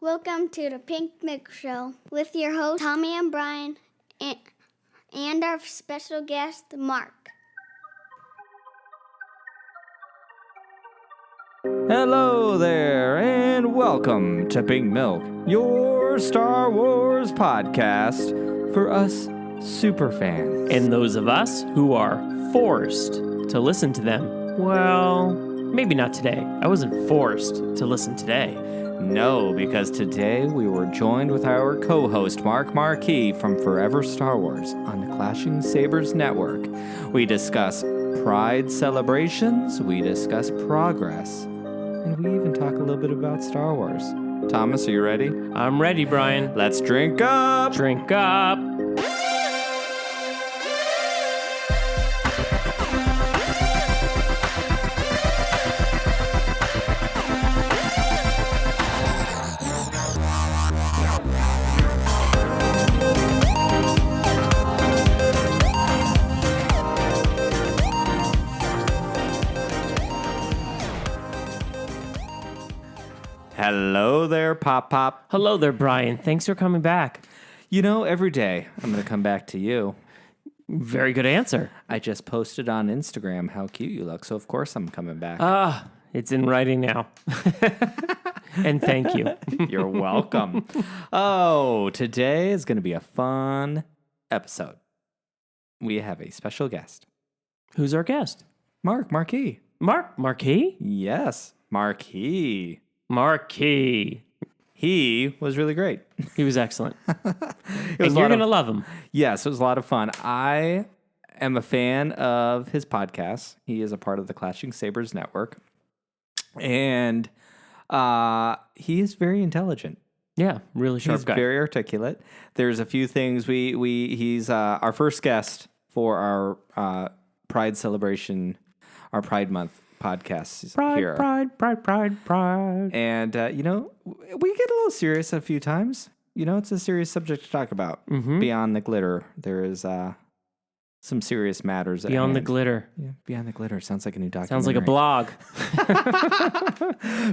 Welcome to the Pink Milk Show with your hosts, Tommy and Brian, and our special guest, Mark. Hello there, and welcome to Pink Milk, your Star Wars podcast for us superfans. And those of us who are forced to listen to them. Well, maybe not today. I wasn't forced to listen today. No, because today we were joined with our co-host, Marquis from Forever Star Wars on the Clashing Sabers Network. We discuss Pride celebrations, we discuss progress, and we even talk a little bit about Star Wars. Thomas, are you ready? I'm ready, Brian. Let's drink up! Drink up! Hello there, Pop. Hello there, Brian. Thanks for coming back. You know, every day I'm going to come back to you. Very good answer. I just posted on Instagram how cute you look, so of course I'm coming back. It's in writing now. And thank you. You're welcome. Oh, today is going to be a fun episode. We have a special guest. Who's our guest? Marquis. Marquis? Yes, Marquis. Marquis. He was really great. He was excellent. And you're going to love him. Yes, it was a lot of fun. I am a fan of his podcast. He is a part of the Clashing Sabers Network. And he is very intelligent. Yeah, really sharp guy. He's very articulate. There's a few things he's our first guest for our Pride celebration, our Pride Month podcast here. Pride. And, we get a little serious a few times. You know, it's a serious subject to talk about. Mm-hmm. Beyond the glitter, there is some serious matters at Beyond the hand. glitter. Yeah, Beyond the Glitter. Sounds like a new documentary. Sounds like a blog.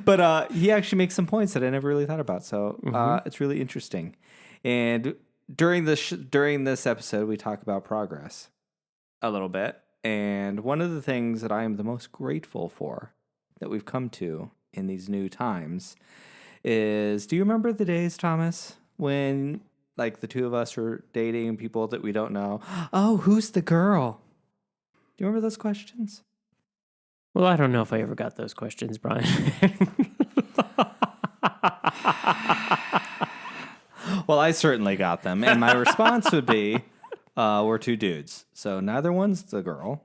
But he actually makes some points that I never really thought about. So it's really interesting. And during this episode, we talk about progress a little bit. And one of the things that I am the most grateful for that we've come to in these new times is, do you remember the days, Thomas, when like the two of us were dating people that we don't know? Oh, who's the girl? Do you remember those questions? Well, I don't know if I ever got those questions, Brian. Well, I certainly got them. And my response would be, we're two dudes. So neither one's the girl.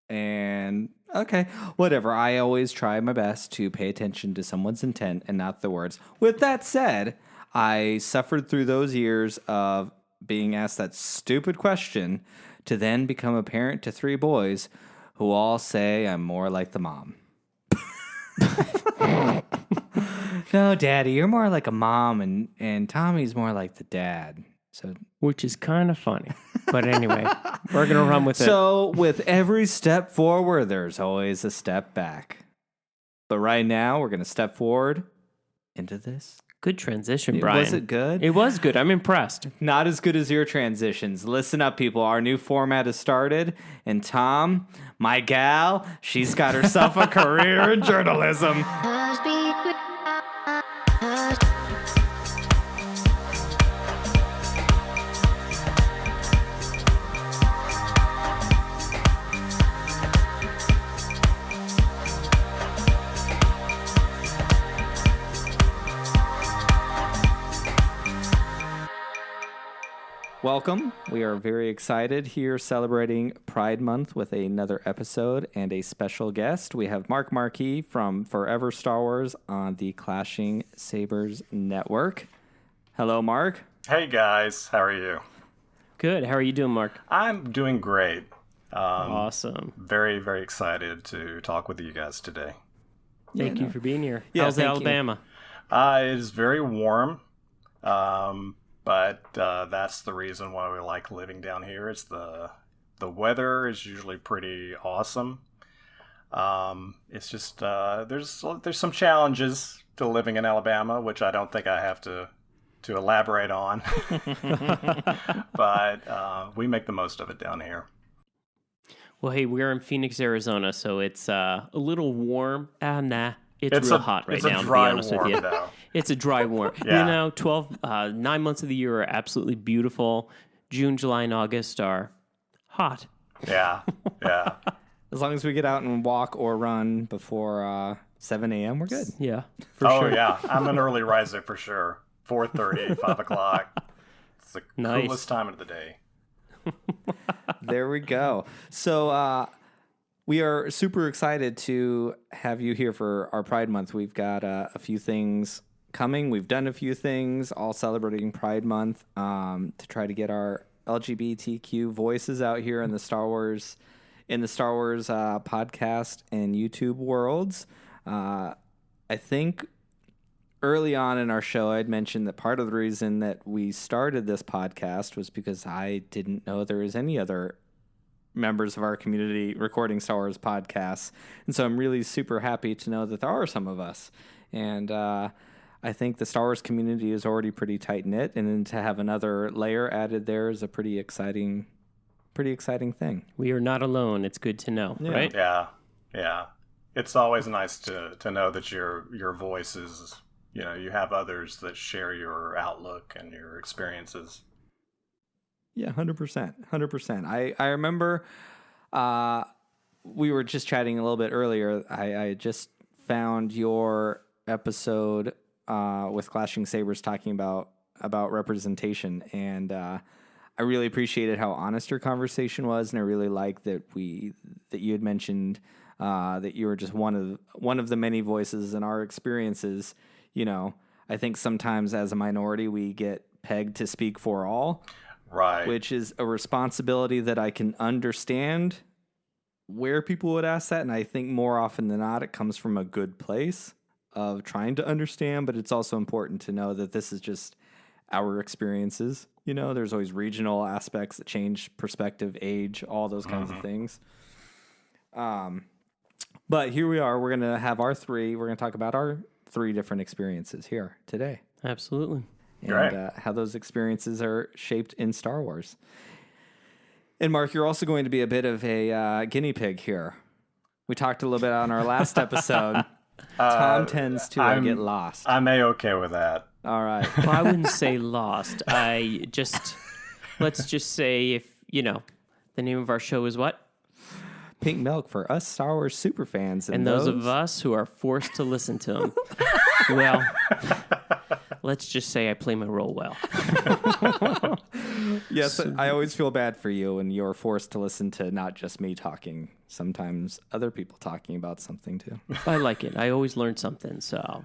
And okay, whatever. I always try my best to pay attention to someone's intent and not the words. With that said, I suffered through those years of being asked that stupid question to then become a parent to three boys who all say I'm more like the mom. No, Daddy, you're more like a mom, and Tommy's more like the dad. So, which is kind of funny. But anyway, we're going to run with it. So with every step forward, there's always a step back. But right now, we're going to step forward into this. Good transition, Brian. Was it good? It was good. I'm impressed. Not as good as your transitions. Listen up, people. Our new format has started. And Tom, my gal, she's got herself a career in journalism. Welcome. We are very excited here celebrating Pride Month with another episode and a special guest. We have Marquis from Forever Star Wars on the Clashing Sabers Network. Hello, Mark. Hey, guys. How are you? Good. How are you doing, Mark? I'm doing great. Awesome. Very, very excited to talk with you guys today. Thank you for being here. Yeah, How's Alabama? It is very warm. But that's the reason why we like living down here. It's the weather is usually pretty awesome. It's just there's some challenges to living in Alabama, which I don't think I have to elaborate on. But we make the most of it down here. Well, hey, we're in Phoenix, Arizona, so it's a little warm. It's real hot right now, to be honest with you. Though. It's a dry warm. Yeah. You know, 9 months of the year are absolutely beautiful. June, July, and August are hot. Yeah. As long as we get out and walk or run before 7 a.m., we're good. Yeah, for sure. Yeah. I'm an early riser for sure. 4:30, 5 o'clock. It's the coolest time of the day. There we go. So we are super excited to have you here for our Pride Month. We've got a few things coming. We've done a few things, all celebrating Pride Month, to try to get our LGBTQ voices out here in the Star Wars podcast and YouTube worlds. I think early on in our show, I'd mentioned that part of the reason that we started this podcast was because I didn't know there was any other members of our community recording Star Wars podcasts. And so I'm really super happy to know that there are some of us. And I think the Star Wars community is already pretty tight-knit, and then to have another layer added there is a pretty exciting thing. We are not alone. It's good to know, right? Yeah. It's always nice to know that your voice is, you have others that share your outlook and your experiences. Yeah, 100%. I remember we were just chatting a little bit earlier. I just found your episode with Clashing Sabers talking about representation, and I really appreciated how honest your conversation was, and I really liked that you had mentioned that you were just one of the many voices in our experiences. I think sometimes as a minority we get pegged to speak for all. Right. Which is a responsibility that I can understand where people would ask that. And I think more often than not, it comes from a good place of trying to understand. But it's also important to know that this is just our experiences. There's always regional aspects that change perspective, age, all those kinds of things. But here we are. We're going to talk about our 3 different experiences here today. Absolutely. And how those experiences are shaped in Star Wars. And Mark, you're also going to be a bit of a guinea pig here. We talked a little bit on our last episode. Tom tends to get lost. I'm A-okay with that. All right. Well, I wouldn't say lost. Let's just say if, the name of our show is what? Pink Milk for us Star Wars super fans. And those of us who are forced to listen to them. Well, let's just say I play my role well. Yes, I always feel bad for you when you're forced to listen to not just me talking, sometimes other people talking about something too. I like it. I always learn something, so...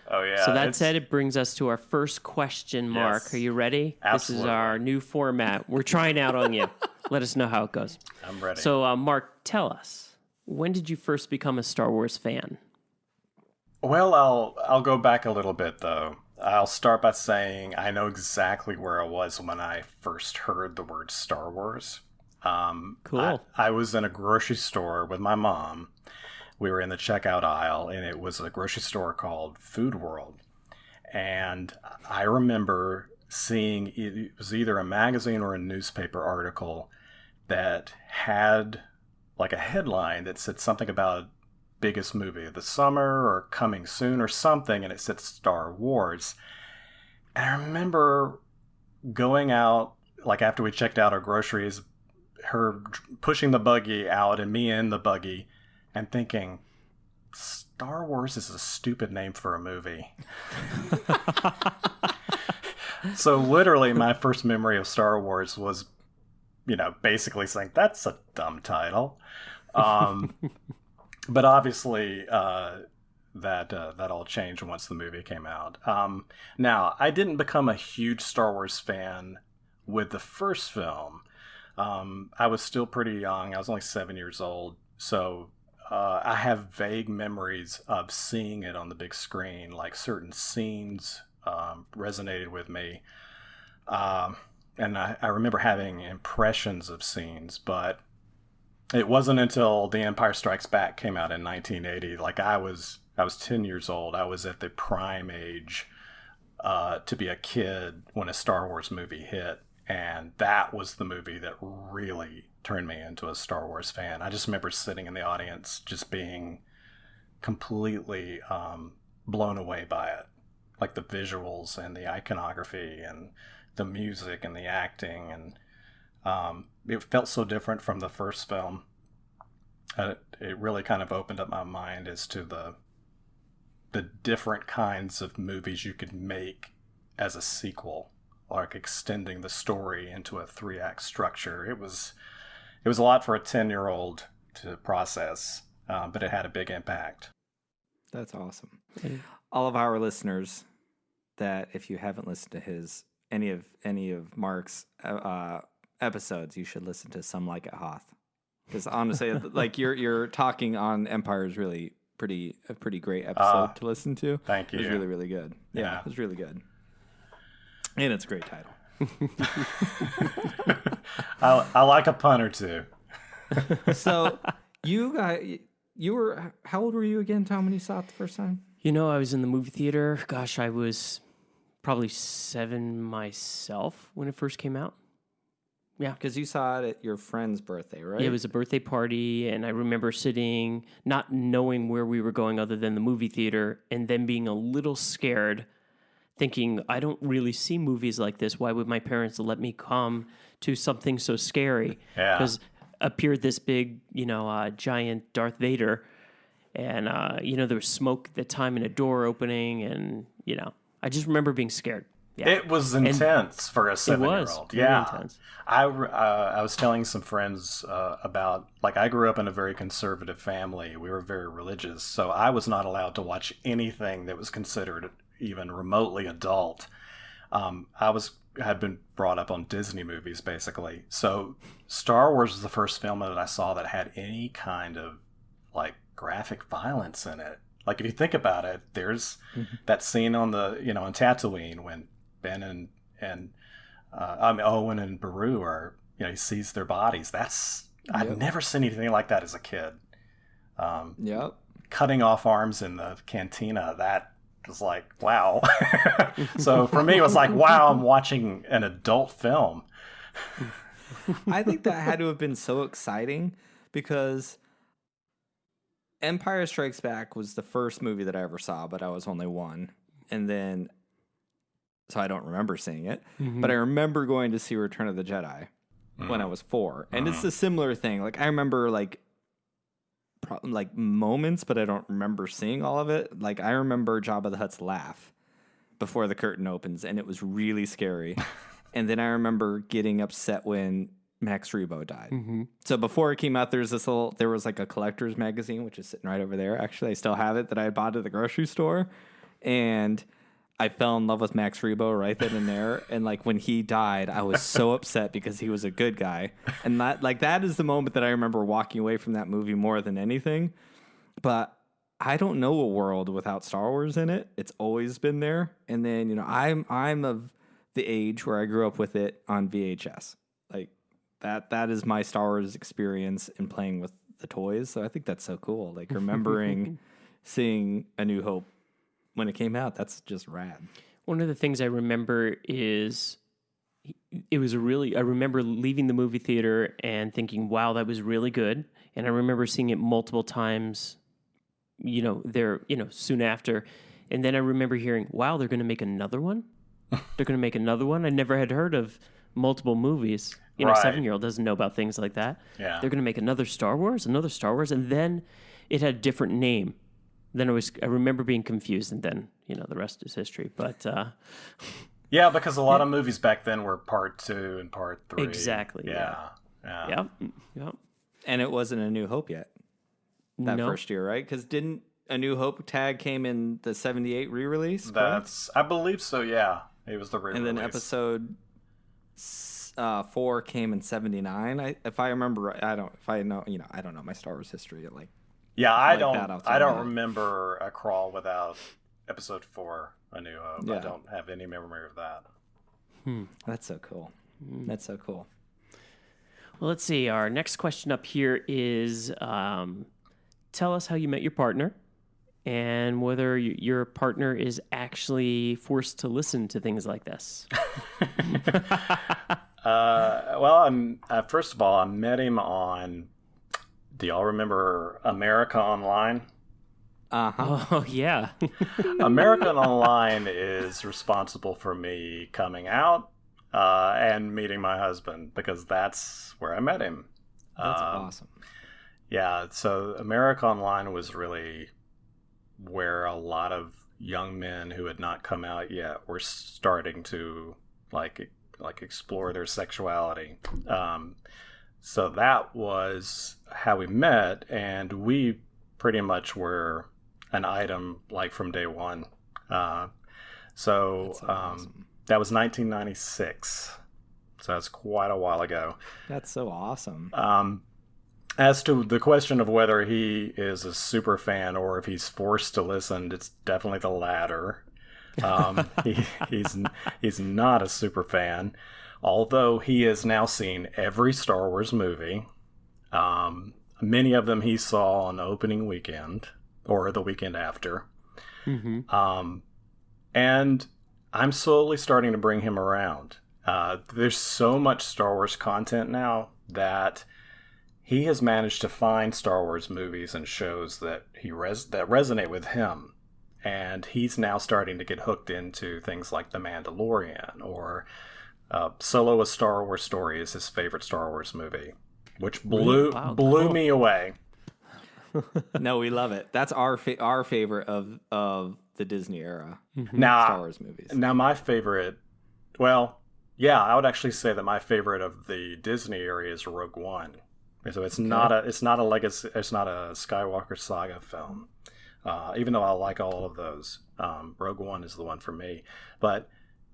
Oh, yeah. So that said, it brings us to our first question, Mark. Yes. Are you ready? Absolutely. This is our new format. We're trying out on you. Let us know how it goes. I'm ready. So, Mark, tell us, when did you first become a Star Wars fan? Well, I'll go back a little bit, though. I'll start by saying I know exactly where I was when I first heard the word Star Wars. Cool. I was in a grocery store with my mom. We were in the checkout aisle, and it was a grocery store called Food World. And I remember seeing, it was either a magazine or a newspaper article that had like a headline that said something about biggest movie of the summer or coming soon or something, and it said Star Wars. And I remember going out, like after we checked out our groceries, her pushing the buggy out and me in the buggy, and thinking, Star Wars is a stupid name for a movie. So literally my first memory of Star Wars was, basically saying, that's a dumb title. But obviously that all changed once the movie came out. Now, I didn't become a huge Star Wars fan with the first film. I was still pretty young. I was only 7 years old. So I have vague memories of seeing it on the big screen, like certain scenes resonated with me. And I remember having impressions of scenes, but It wasn't until The Empire Strikes Back came out in 1980. Like I was 10 years old. I was at the prime age to be a kid when a Star Wars movie hit, and that was the movie that really turned me into a Star Wars fan. I just remember sitting in the audience just being completely blown away by it, like the visuals and the iconography and the music and the acting, and it felt so different from the first film. It really kind of opened up my mind as to the different kinds of movies you could make as a sequel, like extending the story into a 3-act structure. It was a lot for a 10-year-old to process, but it had a big impact. That's awesome. All of our listeners, that if you haven't listened to any of Mark's episodes, you should listen to Some Like It Hoth, because honestly, like your talking on Empire is really a pretty great episode to listen to. Thank you. It was really, really good. Yeah. It was really good. And it's a great title. I like a pun or two. So you were, how old were you again, Tom, when you saw it the first time? You know, I was in the movie theater. Gosh, I was probably 7 myself when it first came out. Yeah. Because you saw it at your friend's birthday, right? Yeah, it was a birthday party, and I remember sitting, not knowing where we were going other than the movie theater, and then being a little scared, thinking, I don't really see movies like this. Why would my parents let me come to something so scary? Yeah. Because appeared this big, giant Darth Vader, and, there was smoke at the time and a door opening, and, I just remember being scared. Yeah. It was intense for a 7-year-old. It was yeah, very intense. I was telling some friends about, like, I grew up in a very conservative family. We were very religious, so I was not allowed to watch anything that was considered even remotely adult. Had been brought up on Disney movies, basically. So Star Wars was the first film that I saw that had any kind of, like, graphic violence in it. Like, if you think about it, there's that scene on on Tatooine when Ben and Owen and Beru are, he sees their bodies. I'd never seen anything like that as a kid. Yep. Cutting off arms in the cantina, that was like, wow. So for me, it was like, wow, I'm watching an adult film. I think that had to have been so exciting because Empire Strikes Back was the first movie that I ever saw, but I was only 1. And then, so I don't remember seeing it, but I remember going to see Return of the Jedi when I was 4. And it's a similar thing. Like, I remember, like moments, but I don't remember seeing all of it. Like, I remember Jabba the Hutt's laugh before the curtain opens, and it was really scary. And then I remember getting upset when Max Rebo died. So before it came out, there was like a collector's magazine, which is sitting right over there. Actually, I still have it, that I had bought at the grocery store. And I fell in love with Max Rebo right then and there. And like when he died, I was so upset because he was a good guy. And that is the moment that I remember walking away from that movie more than anything. But I don't know a world without Star Wars in it. It's always been there. And then, I'm of the age where I grew up with it on VHS. Like that is my Star Wars experience in playing with the toys. So I think that's so cool. Like remembering seeing A New Hope when it came out, that's just rad. One of the things I remember is I remember leaving the movie theater and thinking, wow, that was really good. And I remember seeing it multiple times, soon after. And then I remember hearing, wow, they're going to make another one? They're going to make another one? I never had heard of multiple movies. A 7-year-old doesn't know about things like that. Yeah. They're going to make another Star Wars. And then it had a different name. Then I remember being confused, and then, the rest is history. But yeah, because a lot of movies back then were part 2 and part 3. Exactly. Yeah. Yep. And it wasn't A New Hope yet that first year, right? Because didn't A New Hope tag came in the 78 re-release? I believe so, yeah. It was the re-release. And then episode 4 came in 79. If I remember right, I don't know my Star Wars history. Yeah, I don't remember a crawl without episode 4, A New Hope. Yeah. I don't have any memory of that. That's so cool. That's so cool. Well, let's see. Our next question up here is tell us how you met your partner and whether your partner is actually forced to listen to things like this. First of all, I met him on, do y'all remember America Online? Uh-huh. Oh, yeah. American Online is responsible for me coming out and meeting my husband, because that's where I met him. That's awesome. Yeah, so America Online was really where a lot of young men who had not come out yet were starting to like explore their sexuality. So that was how we met, and we pretty much were an item like from day one. That was 1996. So that's quite a while ago. That's so awesome. As to the question of whether he is a super fan or if he's forced to listen, it's definitely the latter. He's not a super fan, although he has now seen every Star Wars movie. Many of them he saw on opening weekend or the weekend after. Mm-hmm. And I'm slowly starting to bring him around. There's so much Star Wars content now that he has managed to find Star Wars movies and shows that that resonate with him. And he's now starting to get hooked into things like The Mandalorian, or Solo: A Star Wars Story is his favorite Star Wars movie, which blew me away. No, we love it. That's our favorite of the Disney era. Star Wars movies. Now my favorite, I would actually say that my favorite of the Disney era is Rogue One. So it's not a Skywalker saga film. Even though I like all of those, Rogue One is the one for me. But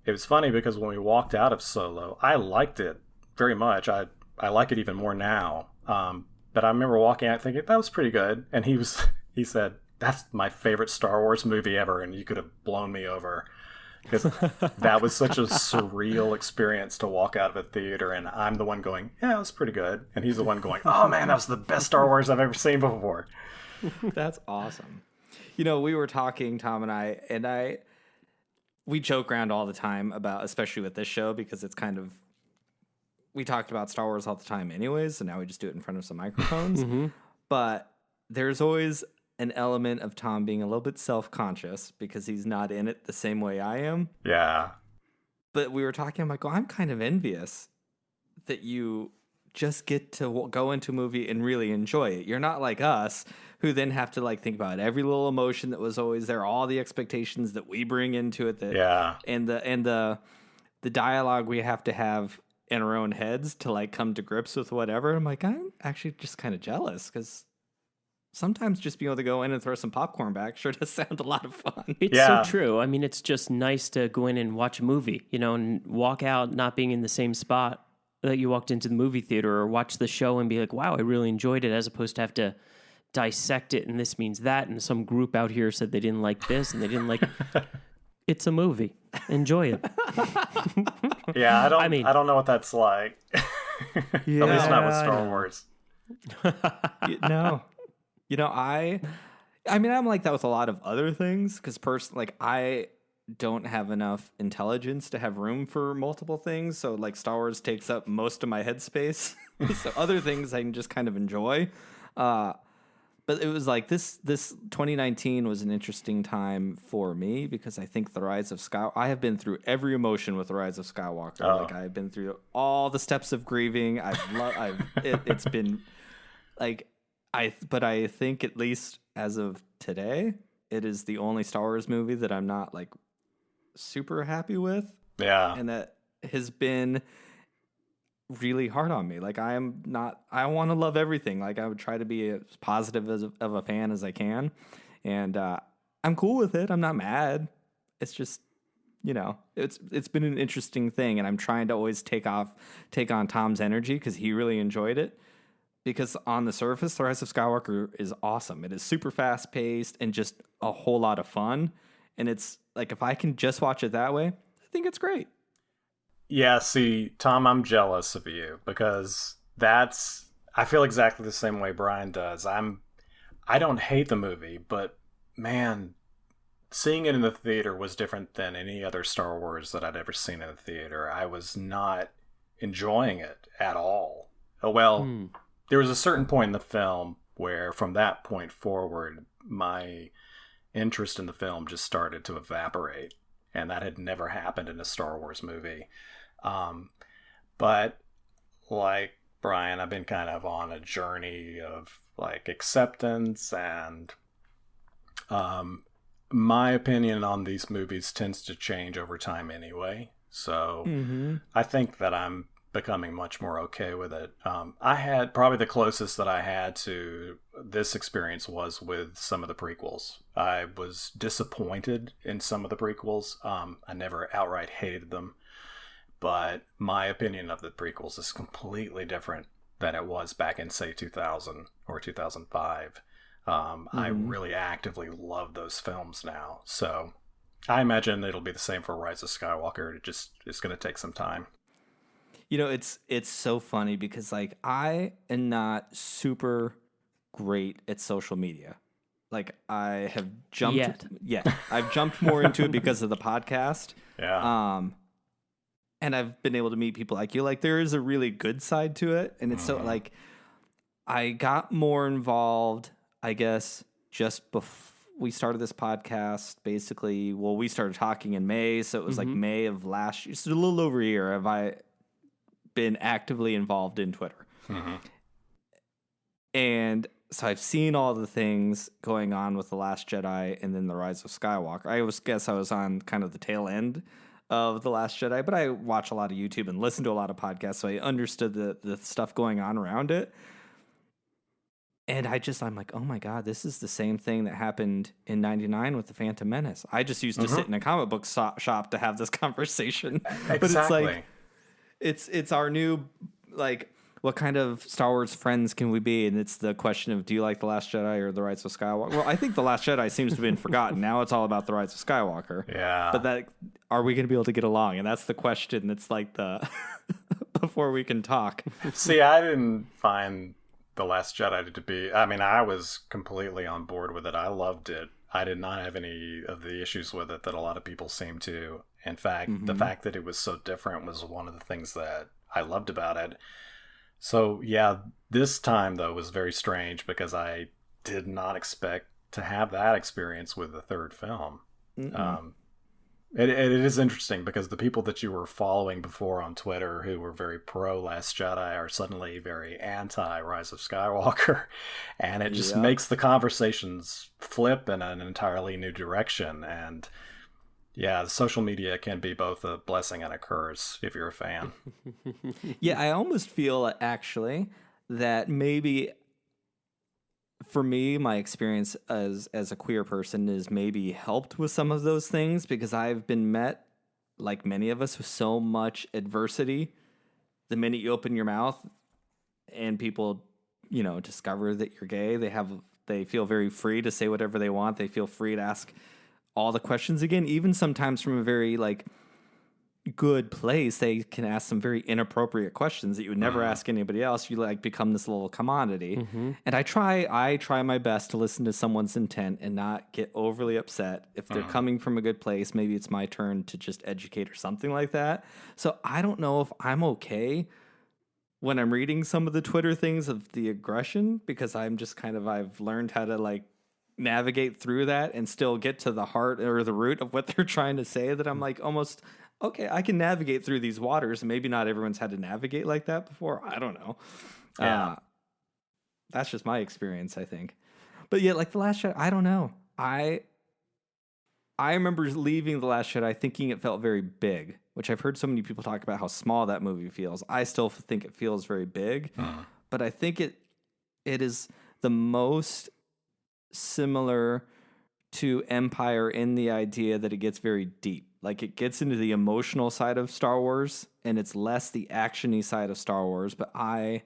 it was funny because when we walked out of Solo, I liked it very much. I like it even more now. But I remember walking out thinking, that was pretty good. And he said, that's my favorite Star Wars movie ever. And you could have blown me over. Because that was such a surreal experience to walk out of a theater, and I'm the one going, yeah, it was pretty good. And he's the one going, oh man, that was the best Star Wars I've ever seen before. That's awesome. We were talking, Tom and I, we joke around all the time about, especially with this show, because it's kind of, we talked about Star Wars all the time anyways, so now we just do it in front of some microphones. Mm-hmm. But there's always an element of Tom being a little bit self-conscious because he's not in it the same way I am. Yeah. But we were talking, I'm like, I'm kind of envious that you just get to go into a movie and really enjoy it. You're not like us, who then have to think about every little emotion that was always there, all the expectations that we bring into it, and the dialogue we have to have in our own heads to come to grips with whatever. I'm like, I'm actually just kind of jealous because sometimes just being able to go in and throw some popcorn back sure does sound a lot of fun. It's so true. I mean, it's just nice to go in and watch a movie, and walk out not being in the same spot that you walked into the movie theater, or watch the show and be like, wow, I really enjoyed it, as opposed to have to dissect it and this means that, and some group out here said they didn't like this and they didn't like it's a movie. Enjoy it. Yeah, I don't know what that's like. At least not with Star Wars. No. I'm like that with a lot of other things, because I don't have enough intelligence to have room for multiple things. So Star Wars takes up most of my headspace. So other things I can just kind of enjoy. But it was this 2019 was an interesting time for me, because I think the Rise of Skywalker, I have been through every emotion with the Rise of Skywalker. Oh. I've been through all the steps of grieving. It's been but I think, at least as of today, it is the only Star Wars movie that I'm not super happy with. Yeah. And that has been really hard on me. I want to love everything. I would try to be as positive of a fan as I can. And I'm cool with it. I'm not mad. It's just, it's been an interesting thing. And I'm trying to always take on Tom's energy, because he really enjoyed it. Because on the surface, The Rise of Skywalker is awesome. It is super fast-paced and just a whole lot of fun. And it's if I can just watch it that way, I think it's great. Yeah, see, Tom, I'm jealous of you, because I feel exactly the same way Brian does. I don't hate the movie, but man, seeing it in the theater was different than any other Star Wars that I'd ever seen in the theater. I was not enjoying it at all. Oh, well, there was a certain point in the film where from that point forward, my interest in the film just started to evaporate. And that had never happened in a Star Wars movie. But like Brian, I've been kind of on a journey of like acceptance, and my opinion on these movies tends to change over time anyway. So I think that I'm becoming much more okay with it. I had probably the closest that I had to this experience was with some of the prequels. I was disappointed in some of the prequels. I never outright hated them, but my opinion of the prequels is completely different than it was back in, say, 2000 or 2005. I really actively love those films now. So I imagine it'll be the same for Rise of Skywalker. It's going to take some time. You know, it's so funny because like I am not super great at social media. Like I have jumped I've jumped more into it because of the podcast. Yeah. And I've been able to meet people like you. Like there is a really good side to it, and it's so like I got more involved, I guess, just before we started this podcast. Basically, well, we started talking in May, so it was like May of last year. So a little over a year have I been actively involved in Twitter. And so I've seen all the things going on with The Last Jedi and then The Rise of Skywalker. I guess I was on kind of the tail end of The Last Jedi, but I watch a lot of YouTube and listen to a lot of podcasts, so I understood the stuff going on around it. And I'm like, oh my God, this is the same thing that happened in '99 with The Phantom Menace. I just used to sit in a comic book shop to have this conversation. Exactly. But it's like, it's our new, like, what kind of Star Wars friends can we be? And it's the question of, do you like The Last Jedi or The Rise of Skywalker? Well, I think The Last Jedi seems to have been forgotten. Now it's all about The Rise of Skywalker. Yeah. But are we going to be able to get along? And that's the question that's like the, before we can talk. See, I didn't find The Last Jedi to be, I mean, I was completely on board with it. I loved it. I did not have any of the issues with it that a lot of people seem to. In fact, the fact that it was so different was one of the things that I loved about it. So, yeah, this time, though, was very strange because I did not expect to have that experience with the third film. It is interesting because the people that you were following before on Twitter who were very pro Last Jedi are suddenly very anti Rise of Skywalker. And it just makes the conversations flip in an entirely new direction. And yeah, social media can be both a blessing and a curse if you're a fan. Yeah, I almost feel actually that maybe for me, my experience as a queer person is maybe helped with some of those things because I've been met, like many of us, with so much adversity. The minute you open your mouth and people, discover that you're gay, they feel very free to say whatever they want. They feel free to ask all the questions again, even sometimes from a very like good place. They can ask some very inappropriate questions that you would never ask anybody else. You like become this little commodity. And I try my best to listen to someone's intent and not get overly upset. If they're coming from a good place, maybe it's my turn to just educate or something like that. So I don't know if I'm okay when I'm reading some of the Twitter things of the aggression, because I'm just I've learned how to like navigate through that and still get to the heart or the root of what they're trying to say, that I'm like almost, okay, I can navigate through these waters. And maybe not everyone's had to navigate like that before. I don't know. Yeah. That's just my experience, I think. But yeah, like The Last Jedi, I don't know. I remember leaving The Last Jedi thinking it felt very big, which I've heard so many people talk about how small that movie feels. I still think it feels very big, but I think it is the most similar to Empire in the idea that it gets very deep. Like it gets into the emotional side of Star Wars and it's less the action-y side of Star Wars, but I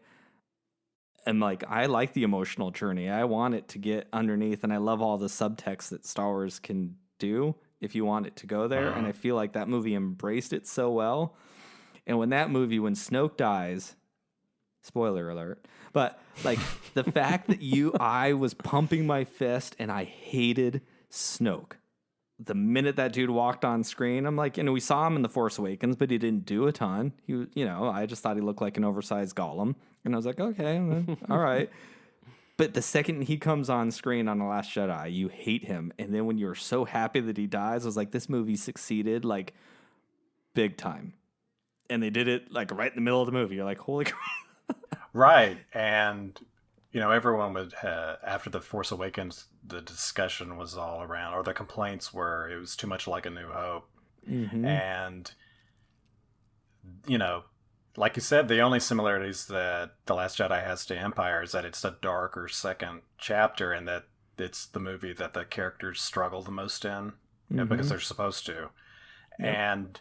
like the emotional journey. I want it to get underneath, and I love all the subtext that Star Wars can do if you want it to go there. And I feel like that movie embraced it so well. And when Snoke dies, Spoiler alert. But like the fact that I was pumping my fist and I hated Snoke. The minute that dude walked on screen, I'm like, we saw him in The Force Awakens, but he didn't do a ton. He, I just thought he looked like an oversized Gollum. And I was like, okay, all right. But the second he comes on screen on The Last Jedi, you hate him. And then when you're so happy that he dies, I was like, this movie succeeded like big time. And they did it like right in the middle of the movie. You're like, holy crap. Right. And, everyone would, after The Force Awakens, the discussion was all around, or the complaints were it was too much like A New Hope. Mm-hmm. And, like you said, the only similarities that The Last Jedi has to Empire is that it's a darker second chapter and that it's the movie that the characters struggle the most in because they're supposed to. Yep.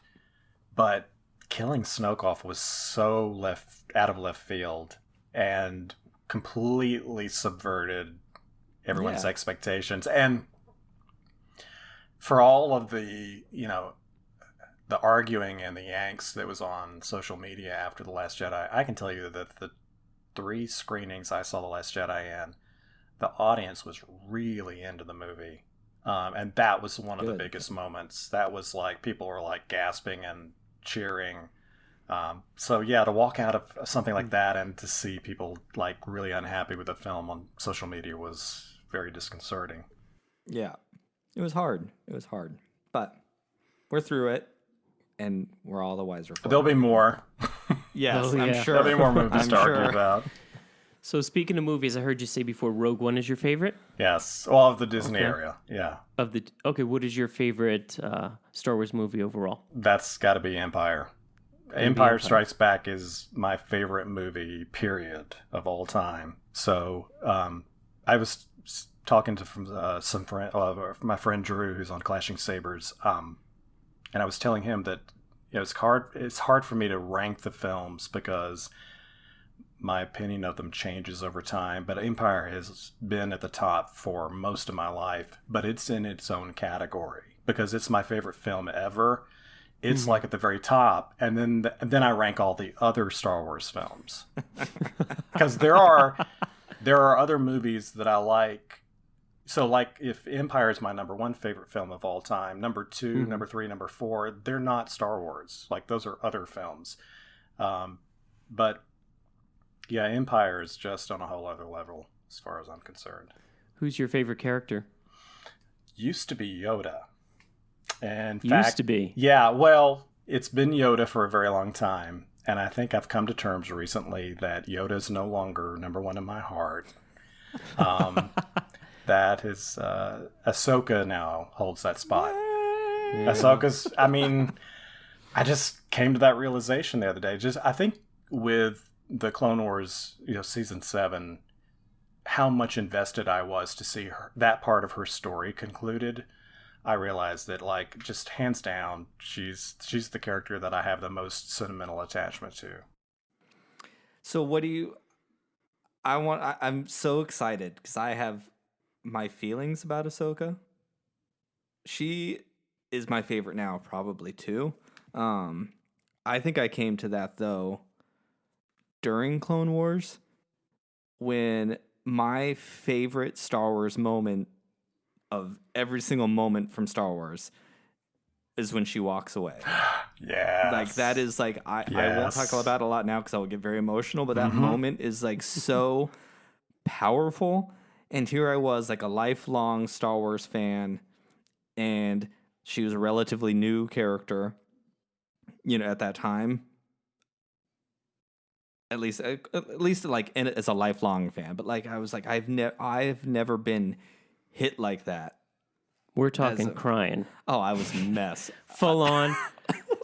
But killing Snoke off was so out of left field and completely subverted everyone's expectations. And for all of the, the arguing and the angst that was on social media after The Last Jedi, I can tell you that the 3 screenings I saw The Last Jedi in, the audience was really into the movie. And that was one of the biggest moments. That was like, people were like gasping and cheering. To walk out of something like that and to see people like really unhappy with the film on social media was very disconcerting. Yeah, it was hard. But we're through it. And we're all the wiser for There'll be more. Yes, I'm sure. There'll be more movies to argue about. So speaking of movies, I heard you say before Rogue One is your favorite? Yes. Well, of the Disney area. Yeah. What is your favorite Star Wars movie overall? That's got to be Empire. Empire Strikes Back is my favorite movie, period, of all time. So I was talking to my friend Drew, who's on Clashing Sabers, and I was telling him that it's hard for me to rank the films because my opinion of them changes over time. But Empire has been at the top for most of my life, but it's in its own category because it's my favorite film ever. It's like at the very top, and then I rank all the other Star Wars films because there are other movies that I like. So, like, if Empire is my number 1 favorite film of all time, number 2, number 3, number 4, they're not Star Wars. Like, those are other films. But, yeah, Empire is just on a whole other level as far as I'm concerned. Who's your favorite character? Used to be Yoda. And used to be? Yeah, well, it's been Yoda for a very long time. And I think I've come to terms recently that Yoda is no longer number 1 in my heart. That is Ahsoka now holds that spot. Yeah. Ahsoka's, I just came to that realization the other day. I think with the Clone Wars, season 7, how much invested I was to see that part of her story concluded. I realized that, like, just hands down, she's the character that I have the most sentimental attachment to. So what do you... I'm so excited because I have my feelings about Ahsoka. She is my favorite now, probably too. I think I came to that, though, during Clone Wars, when my favorite Star Wars moment of every single moment from Star Wars is when she walks away. Yeah. Like, that is, like, I won't talk about it a lot now because I will get very emotional, but that moment is, like, so powerful. And here I was, like, a lifelong Star Wars fan, and she was a relatively new character, at that time. At least, like, as a lifelong fan. But, like, I was like, I've never been hit like that. We're talking crying. Oh, I was a mess. Full on.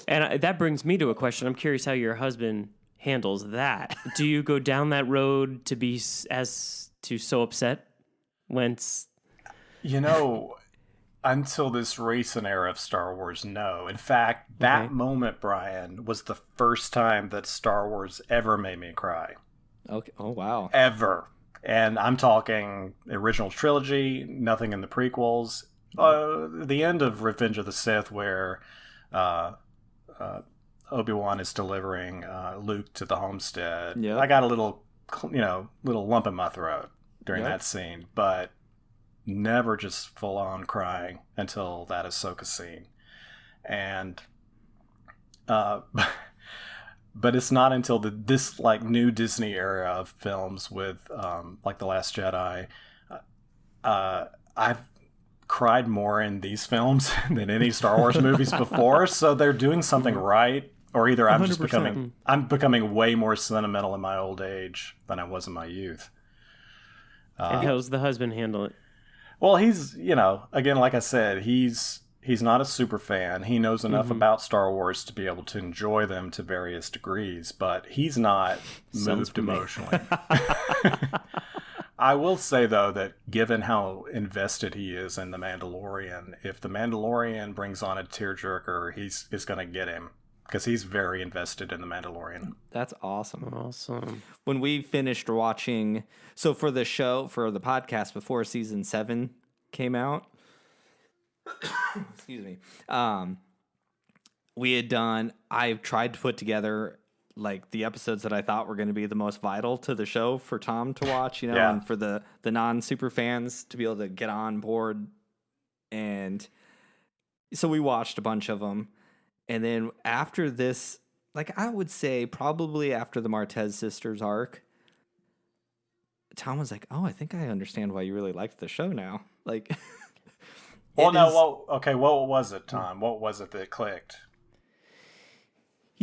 And that brings me to a question. I'm curious how your husband handles that. Do you go down that road to be so upset when... Until this recent era of Star Wars, no. In fact, that moment, Brian, was the first time that Star Wars ever made me cry. Okay. Oh, wow. Ever. And I'm talking original trilogy, nothing in the prequels. The end of Revenge of the Sith, where Obi-Wan is delivering Luke to the homestead, Yep. I got a little lump in my throat during Yep. that scene, but never just full on crying until that Ahsoka scene. And but it's not until this like new Disney era of films with like The Last Jedi, I've cried more in these films than any Star Wars movies before. So they're doing something right, or either I'm just 100%. becoming way more sentimental in my old age than I was in my youth. And how's the husband handle it? Well, he's, again, like I said, he's not a super fan. He knows enough about Star Wars to be able to enjoy them to various degrees, but he's not moved emotionally. I will say, though, that given how invested he is in The Mandalorian, if The Mandalorian brings on a tearjerker, he's going to get him, because he's very invested in The Mandalorian. That's awesome. Awesome. When we finished watching, so for the podcast before season 7 came out, excuse me, I've tried to put together like the episodes that I thought were going to be the most vital to the show for Tom to watch, Yeah. and for the non-super fans to be able to get on board. And so we watched a bunch of them. And then after this, like I would say probably after the Martez sisters arc, Tom was like, "Oh, I think I understand why you really liked the show now." Like, Well, what was it, Tom? What was it that clicked?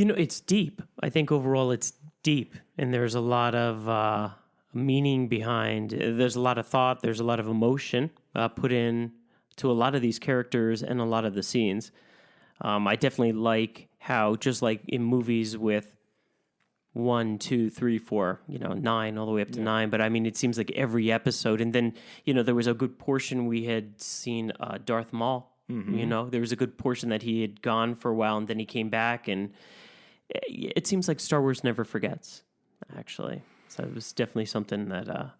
It's deep. I think overall it's deep, and there's a lot of meaning behind. There's a lot of thought. There's a lot of emotion put in to a lot of these characters and a lot of the scenes. I definitely like how, just like in movies with 1, 2, 3, 4, 9, all the way up to 9. But I mean, it seems like every episode. And then, there was a good portion we had seen Darth Maul. There was a good portion that he had gone for a while, and then he came back. And it seems like Star Wars never forgets, actually. So it was definitely something that,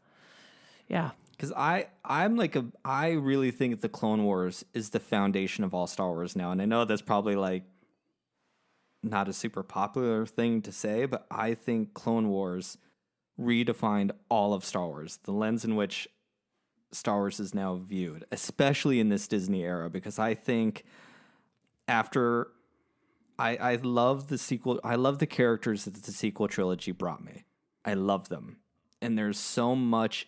yeah. because I really think the Clone Wars is the foundation of all Star Wars now. And I know that's probably like not a super popular thing to say, but I think Clone Wars redefined all of Star Wars, the lens in which Star Wars is now viewed, especially in this Disney era, because I think after I love the sequel, I love the characters that the sequel trilogy brought me. I love them. And there's so much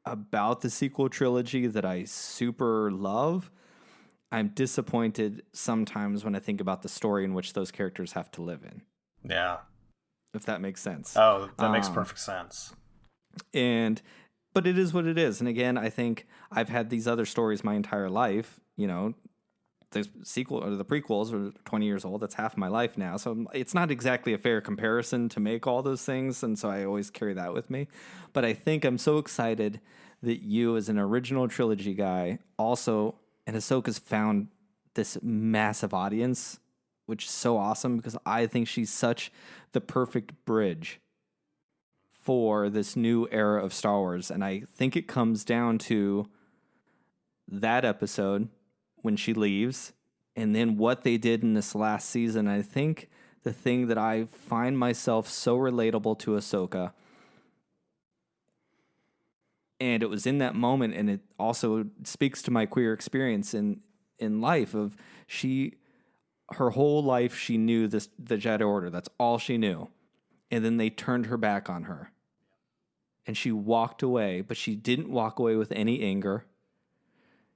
about the sequel trilogy that I super love. I'm disappointed sometimes when I think about the story in which those characters have to live in. Yeah. If that makes sense. Oh, that makes perfect sense. But it is what it is. And again, I think I've had these other stories my entire life. The sequel or the prequels are 20 years old. That's half my life now. So it's not exactly a fair comparison to make all those things. And so I always carry that with me. But I think I'm so excited that you, as an original trilogy guy, also, and Ahsoka's found this massive audience, which is so awesome, because I think she's such the perfect bridge for this new era of Star Wars. And I think it comes down to that episode when she leaves, and then what they did in this last season. I think the thing that I find myself so relatable to Ahsoka, and it was in that moment, and it also speaks to my queer experience in life, of her whole life she knew the Jedi Order. That's all she knew. And then they turned her back on her. And she walked away, but she didn't walk away with any anger.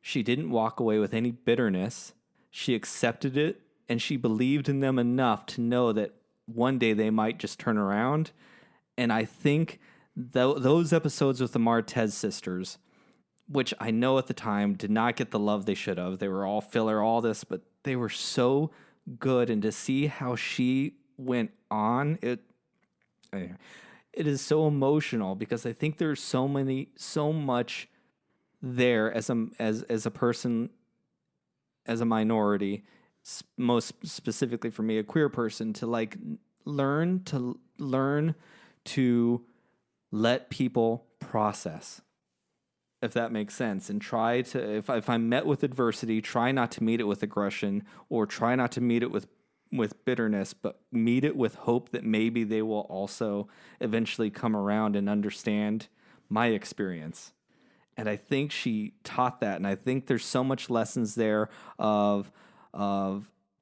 She didn't walk away with any bitterness. She accepted it, and she believed in them enough to know that one day they might just turn around. And I think those episodes with the Martez sisters, which I know at the time did not get the love they should have. They were all filler, all this, but they were so good. And to see how she went on, it is so emotional, because I think there's so much there as a person, as a minority, most specifically for me, a queer person, to like learn to let people process, if that makes sense, and try to, if I'm met with adversity, try not to meet it with aggression, or try not to meet it with with bitterness, but meet it with hope that maybe they will also eventually come around and understand my experience. And I think she taught that, and I think there's so much lessons there of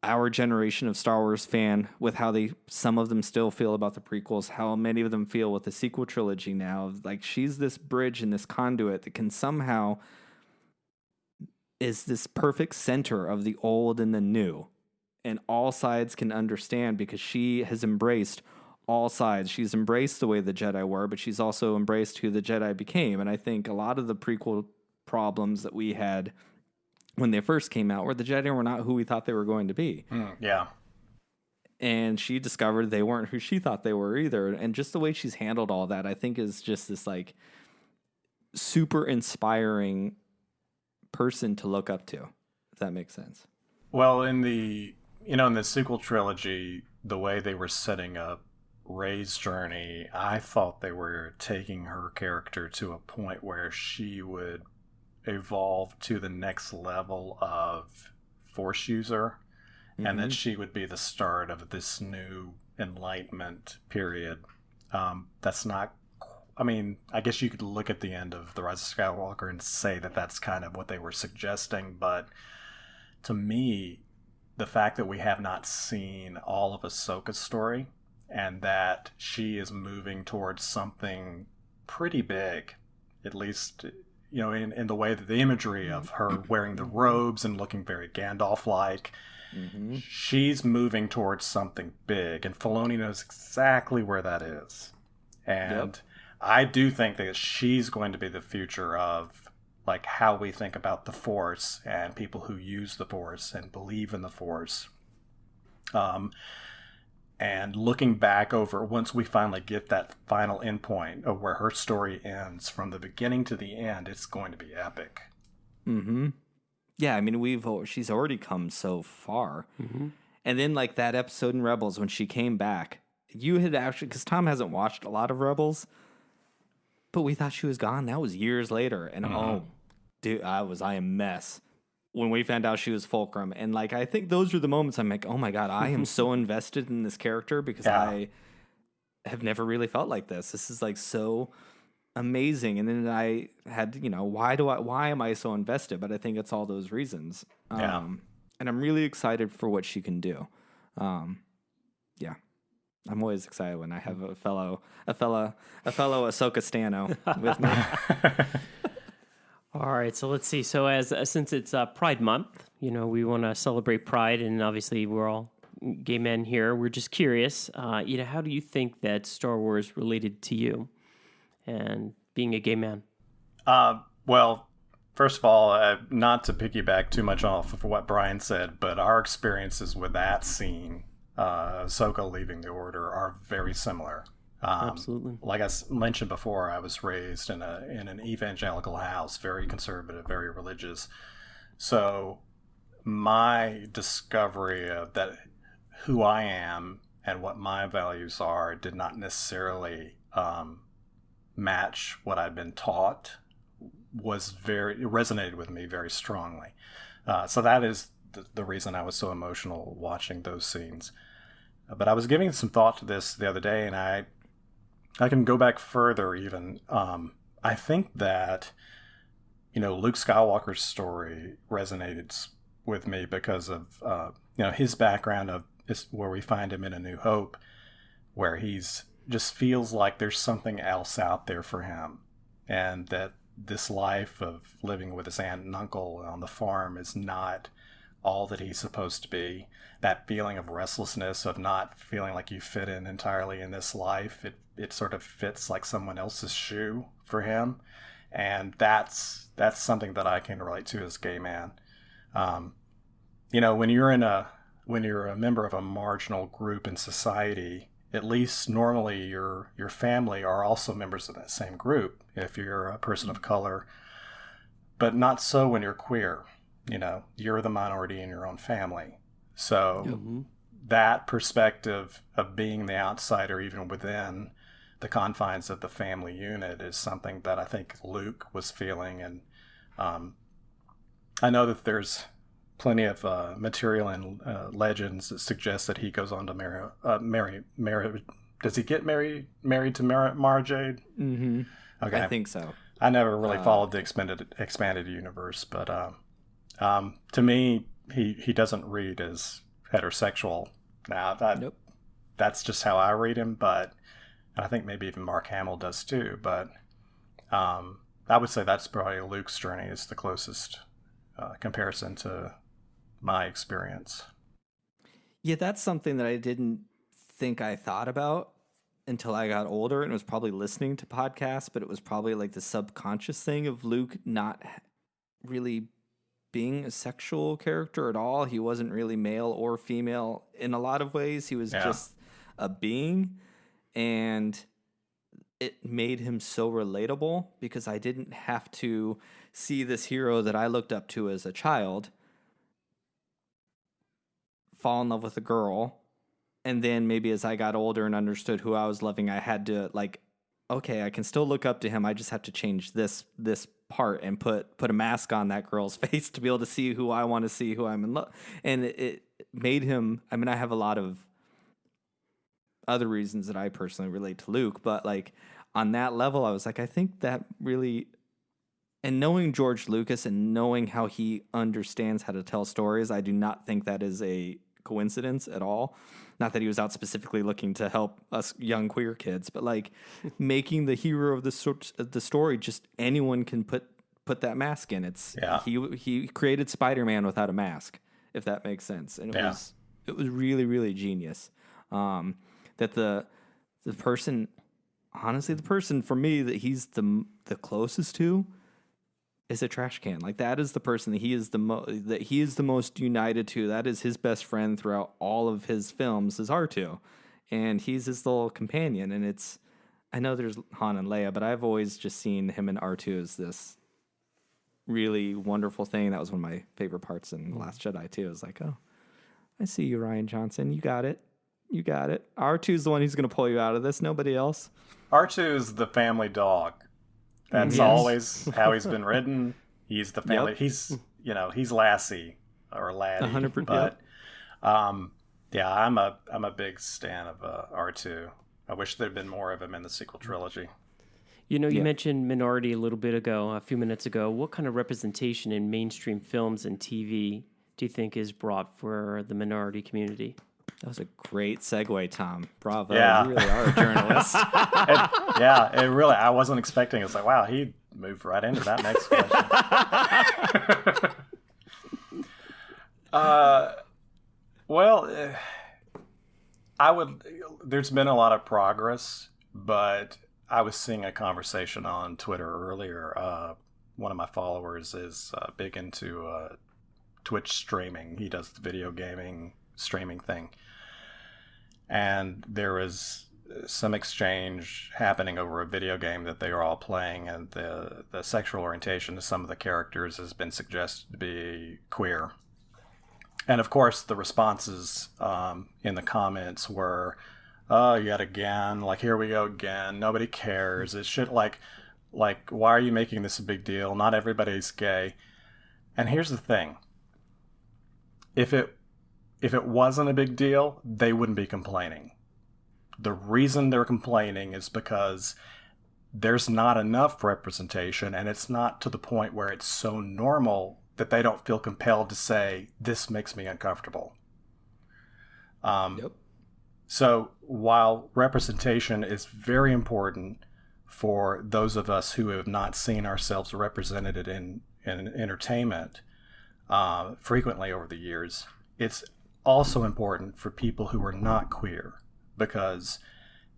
our generation of Star Wars fan with how some of them still feel about the prequels, how many of them feel with the sequel trilogy now. Like, she's this bridge and this conduit that can somehow is this perfect center of the old and the new. And all sides can understand because she has embraced all sides. She's embraced the way the Jedi were, but she's also embraced who the Jedi became. And I think a lot of the prequel problems that we had when they first came out were the Jedi were not who we thought they were going to be. Yeah. And she discovered they weren't who she thought they were either. And just the way she's handled all that, I think, is just this like super inspiring person to look up to, if that makes sense. Well, in the sequel trilogy, the way they were setting up Rey's journey, I thought they were taking her character to a point where she would evolve to the next level of Force user, and that she would be the start of this new Enlightenment period. That's not, I mean, I guess you could look at the end of The Rise of Skywalker and say that that's kind of what they were suggesting, but to me, the fact that we have not seen all of Ahsoka's story and that she is moving towards something pretty big, at least, you know, in the way that the imagery of her wearing the robes and looking very Gandalf-like, she's moving towards something big, and Filoni knows exactly where that is. And I do think that she's going to be the future of like how we think about the Force and people who use the Force and believe in the Force. And looking back over, once we finally get that final endpoint of where her story ends from the beginning to the end, it's going to be epic. Yeah, I mean, she's already come so far. And then like that episode in Rebels when she came back, you had actually, because Tom hasn't watched a lot of Rebels, but we thought she was gone. That was years later. And oh, dude, I am a mess when we found out she was Fulcrum. And like, I think those are the moments I'm like, oh my God, I am so invested in this character because I have never really felt like this. This is like so amazing. And then I had, you know, why am I so invested? But I think it's all those reasons. And I'm really excited for what she can do. Yeah. I'm always excited when I have a fellow Ahsoka Stano with me. All right, so let's see. So since it's Pride Month, you know, we want to celebrate Pride, and obviously we're all gay men here. We're just curious, you know, how do you think that Star Wars related to you and being a gay man? Well, first of all, not to piggyback too much off of what Brian said, but our experiences with that scene, Ahsoka leaving the Order, are very similar. Absolutely. Like I mentioned before, I was raised in an evangelical house, very conservative, very religious. So my discovery of that, who I am and what my values are, did not necessarily match what I'd been taught. It resonated with me very strongly. So that is the reason I was so emotional watching those scenes. But I was giving some thought to this the other day, and I can go back further even. I think that, you know, Luke Skywalker's story resonated with me because of, you know, his background is where we find him in A New Hope, where he's just feels like there's something else out there for him. And that this life of living with his aunt and uncle on the farm is not all that he's supposed to be. That feeling of restlessness, of not feeling like you fit in entirely in this life, it sort of fits like someone else's shoe for him. And that's something that I can relate to as a gay man. You know, when you're a member of a marginal group in society, at least normally your family are also members of that same group if you're a person of color, but not so when you're queer. You know, you're the minority in your own family. So that perspective of being the outsider, even within the confines of the family unit, is something that I think Luke was feeling. And I know that there's plenty of material and legends that suggest that he goes on to marry. Does he get married to Mara Jade? Mm-hmm. Okay, I think so. I never really followed the expanded universe, but to me, he doesn't read as heterosexual. Now Nope. That's just how I read him, but I think maybe even Mark Hamill does too. But I would say that's probably Luke's journey is the closest comparison to my experience. Yeah, that's something that I didn't think I thought about until I got older, and it was probably listening to podcasts, but it was probably like the subconscious thing of Luke not really being a sexual character at all. He wasn't really male or female in a lot of ways. He was just a being, and it made him so relatable because I didn't have to see this hero that I looked up to as a child fall in love with a girl, and then maybe as I got older and understood who I was loving, I had to like, okay, I can still look up to him. I just have to change this part and put a mask on that girl's face to be able to see who I want to see, who I'm in love. And it made him. I mean, I have a lot of other reasons that I personally relate to Luke, but like on that level, I was like, I think that really. And knowing George Lucas and knowing how he understands how to tell stories, I do not think that is a coincidence at all. Not that he was out specifically looking to help us young queer kids, but like making the hero of the story, just anyone can put that mask in. He created Spider-Man without a mask, if that makes sense, and it was really, really genius. That the person, honestly, the person for me that he's the closest to is a trash can. Like that is the person that he is the most united to. That is his best friend throughout all of his films is R2. And he's his little companion. And I know there's Han and Leia, but I've always just seen him and R2 as this really wonderful thing. That was one of my favorite parts in The Last Jedi too. It was like, oh, I see you, Rian Johnson. You got it. R2's the one who's going to pull you out of this. Nobody else. R2 is the family dog. That's always how he's been written. He's the family. Yep. He's Lassie or Laddie. 100%. But I'm a big stan of R2. I wish there'd been more of him in the sequel trilogy. You mentioned minority a few minutes ago. What kind of representation in mainstream films and TV do you think is brought for the minority community? That was a great segue, Tom. Bravo. Yeah. You really are a journalist. It really, I wasn't expecting. It's like, wow, he moved right into that next question. There's been a lot of progress, but I was seeing a conversation on Twitter earlier. One of my followers is big into Twitch streaming. He does the video gaming streaming thing. And there was some exchange happening over a video game that they are all playing, and the sexual orientation of some of the characters has been suggested to be queer. And of course, the responses in the comments were, "Oh, yet again! Like here we go again. Nobody cares. It should like why are you making this a big deal? Not everybody's gay." And here's the thing: if it wasn't a big deal, they wouldn't be complaining. The reason they're complaining is because there's not enough representation, and it's not to the point where it's so normal that they don't feel compelled to say, this makes me uncomfortable. Yep. So while representation is very important for those of us who have not seen ourselves represented in entertainment frequently over the years, it's also important for people who are not queer, because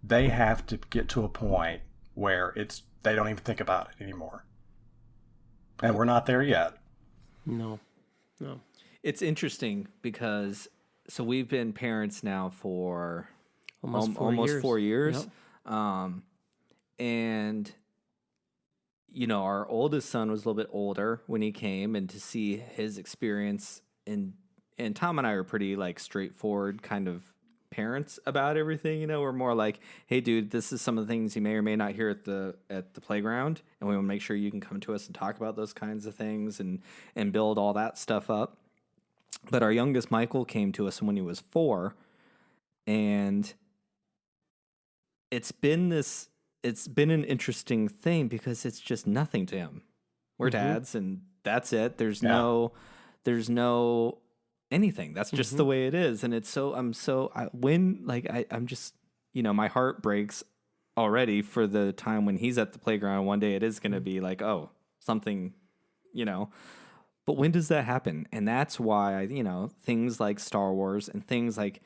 they have to get to a point where they don't even think about it anymore. And we're not there yet. No. It's interesting because we've been parents now for almost 4 years. Yep. And our oldest son was a little bit older when he came, and to see his experience and Tom and I are pretty like straightforward kind of parents about everything. We're more like, hey dude, this is some of the things you may or may not hear at the playground, and we want to make sure you can come to us and talk about those kinds of things and build all that stuff up. But our youngest Michael came to us when he was 4, and it's been an interesting thing because it's just nothing to him. We're dads, and that's it. There's no anything. That's just the way it is, and it's I'm just, my heart breaks already for the time when he's at the playground. One day it is going to be like, oh, something, But when does that happen? And that's why things like Star Wars and things like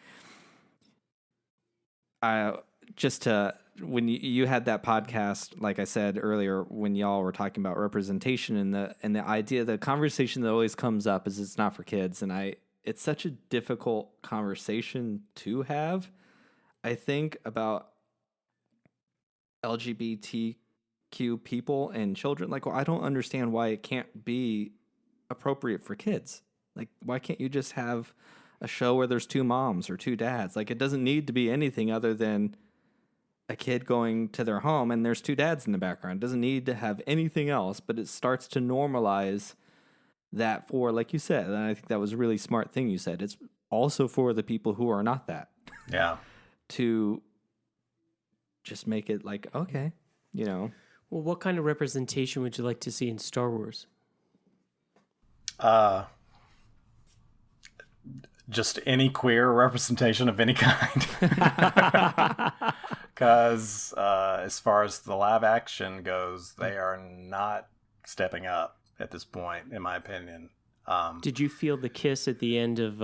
when you had that podcast, like I said earlier, when y'all were talking about representation and the idea, the conversation that always comes up is it's not for kids, and it's such a difficult conversation to have. I think about LGBTQ people and children. Like, well, I don't understand why it can't be appropriate for kids. Like, why can't you just have a show where there's 2 moms or 2 dads? Like, it doesn't need to be anything other than a kid going to their home and there's 2 dads in the background. It doesn't need to have anything else, but it starts to normalize that for, like you said, and I think that was a really smart thing you said. It's also for the people who are not that. Yeah. To just make it like, okay, Well, what kind of representation would you like to see in Star Wars? Just any queer representation of any kind. Because as far as the live action goes, they are not stepping up at this point, in my opinion. Did you feel the kiss at the end of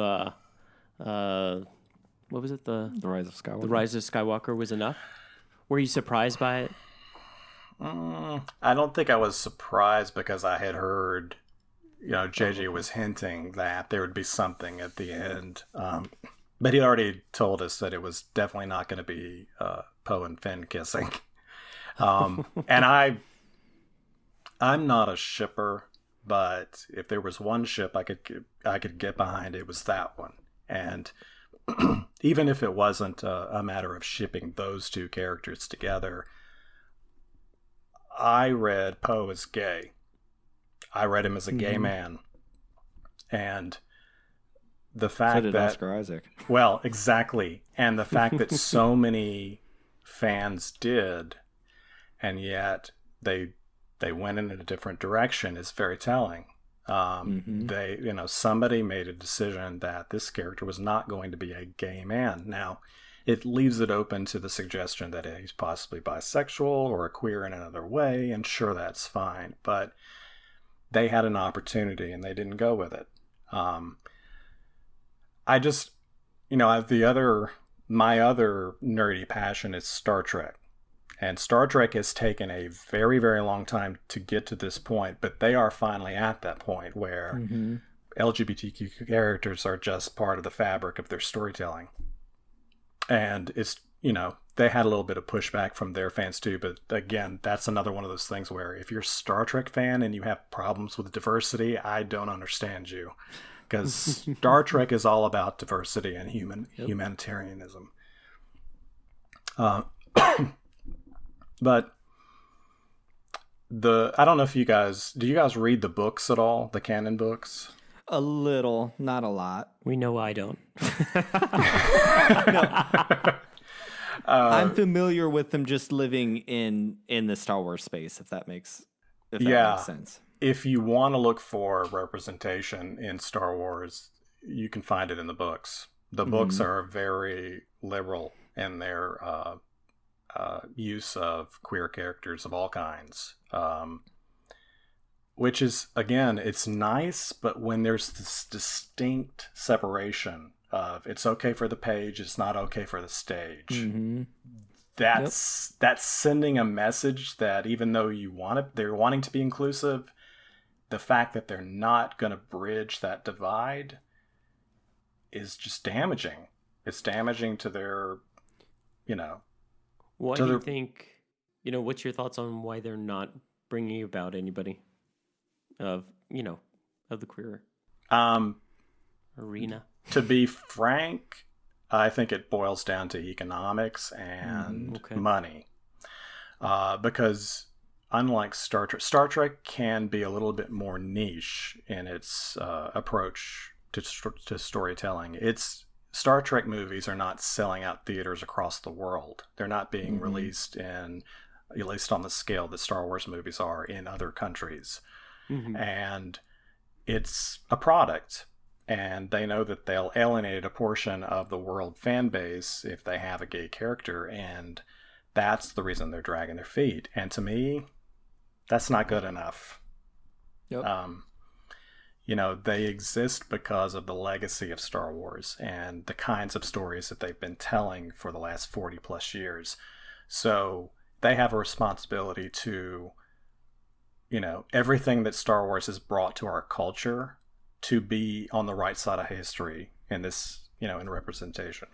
what was it? The Rise of Skywalker. The Rise of Skywalker was enough? Were you surprised by it? I don't think I was surprised because I had heard, JJ was hinting that there would be something at the end. But he already told us that it was definitely not going to be Poe and Finn kissing. And I'm not a shipper, but if there was one ship I could get behind, it was that one. And even if it wasn't a matter of shipping those 2 characters together, I read Poe as gay. I read him as a gay man. And the fact so did that Oscar Isaac. Well, exactly. And the fact that so many fans did, and yet they went in a different direction is very telling. They, somebody made a decision that this character was not going to be a gay man. Now, it leaves it open to the suggestion that he's possibly bisexual or a queer in another way, and sure, that's fine. But they had an opportunity and they didn't go with it. I just, my other nerdy passion is Star Trek. And Star Trek has taken a very, very long time to get to this point, but they are finally at that point where LGBTQ characters are just part of the fabric of their storytelling. And it's, they had a little bit of pushback from their fans too, but again, that's another one of those things where if you're a Star Trek fan and you have problems with diversity, I don't understand you. Because Star Trek is all about diversity and humanitarianism. But I don't know if do you guys read the books at all? The canon books? A little, not a lot. We know I don't. I'm familiar with them just living in the Star Wars space, if that makes sense. If you want to look for representation in Star Wars, you can find it in the books. The books are very liberal in their use of queer characters of all kinds, which is, again, it's nice, but when there's this distinct separation of it's okay for the page, it's not okay for the stage, that's sending a message that even though they're wanting to be inclusive, the fact that they're not going to bridge that divide is just damaging. It's damaging to their, Why do you think, what's your thoughts on why they're not bringing about anybody of the queer arena? To be frank, I think it boils down to economics and money. Because unlike Star Trek can be a little bit more niche in its approach to storytelling. It's Star Trek movies are not selling out theaters across the world. They're not being released in, at least on the scale that Star Wars movies are, in other countries. And it's a product, and they know that they'll alienate a portion of the world fan base if they have a gay character, and that's the reason they're dragging their feet. And to me, that's not good enough. Yep. You know, they exist because of the legacy of Star Wars and the kinds of stories that they've been telling for the last 40 plus years. So they have a responsibility to, you know, everything that Star Wars has brought to our culture to be on the right side of history in this, you know, in representation.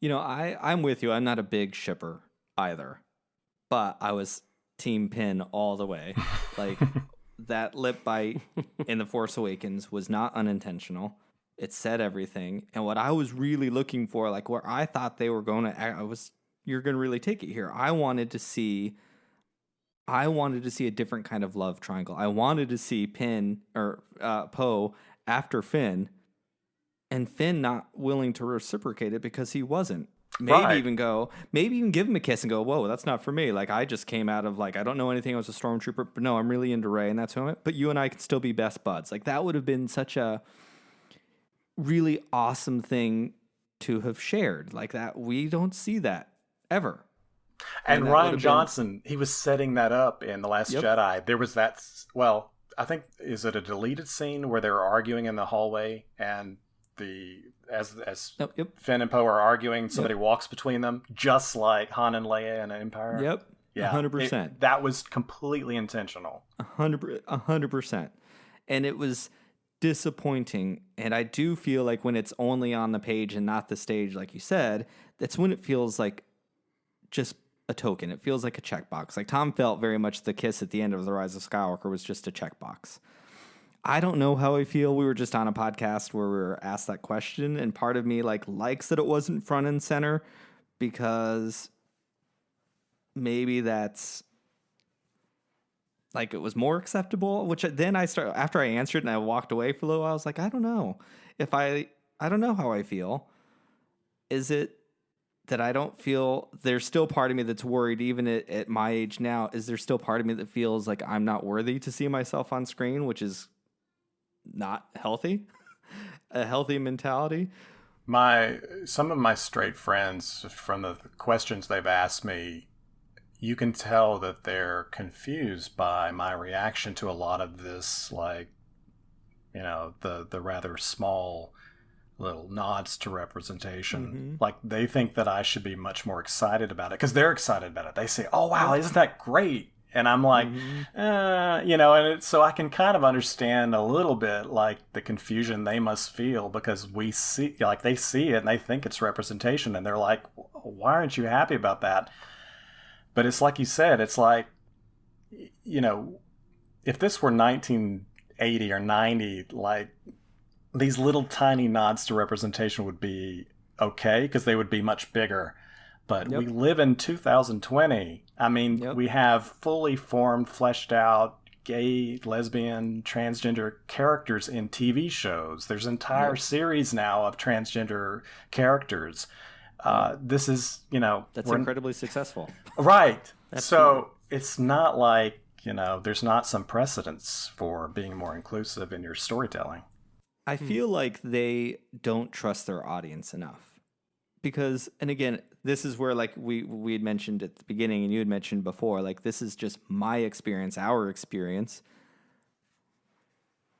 You know, I'm with you. I'm not a big shipper either, but I was Team Pin all the way. Like, that lip bite in The Force Awakens was not unintentional. It said everything. And what I was really looking for, like where I thought they were going to, you're going to really take it here. I wanted to see a different kind of love triangle. I wanted to see Poe after Finn, and Finn not willing to reciprocate it because he wasn't. Maybe even give him a kiss and go, whoa, that's not for me. Like, I just came out of, like, I don't know anything. I was a stormtrooper, but no, I'm really into Rey, and that's who I'm at. But you and I can still be best buds. Like, that would have been such a really awesome thing to have shared. Like, that, we don't see that ever. And Rian Johnson, he was setting that up in The Last Jedi. There was that, well, I think, is it a deleted scene where they're arguing in the hallway, and as Finn and Poe are arguing, somebody walks between them, just like Han and Leia in Empire. Yep. Yeah, 100%. That was completely intentional. 100%. And it was disappointing. And I do feel like when it's only on the page and not the stage, like you said, that's when it feels like just a token. It feels like a checkbox. Like, Tom felt very much the kiss at the end of The Rise of Skywalker was just a checkbox. I don't know how I feel. We were just on a podcast where we were asked that question, and part of me likes that it wasn't front and center, because maybe that's like it was more acceptable. Which then after I answered and I walked away for a little while, I was like, I don't know I don't know how I feel. Is it that I don't feel, there's still part of me that's worried, even at my age now, is there still part of me that feels like I'm not worthy to see myself on screen, which is not healthy, a healthy mentality. Some of my straight friends, from the questions they've asked me, you can tell that they're confused by my reaction to a lot of this, like, you know, the rather small little nods to representation. Like, they think that I should be much more excited about it because they're excited about it. They say, oh wow, isn't that great? And I'm like, you know, and so I can kind of understand a little bit, like, the confusion they must feel, because we see, like, they see it and they think it's representation, and they're like, why aren't you happy about that? But it's like you said, it's like, you know, if this were 1980 or 90, like, these little tiny nods to representation would be okay because they would be much bigger. But we live in 2020. I mean, we have fully formed, fleshed out gay, lesbian, transgender characters in TV shows. There's entire series now of transgender characters. This is, you know... That's incredibly successful. Right. So it's not like, you know, there's not some precedence for being more inclusive in your storytelling. I feel like they don't trust their audience enough. Because, and again, this is where, like, we had mentioned at the beginning and you had mentioned before, like, this is just my experience, our experience.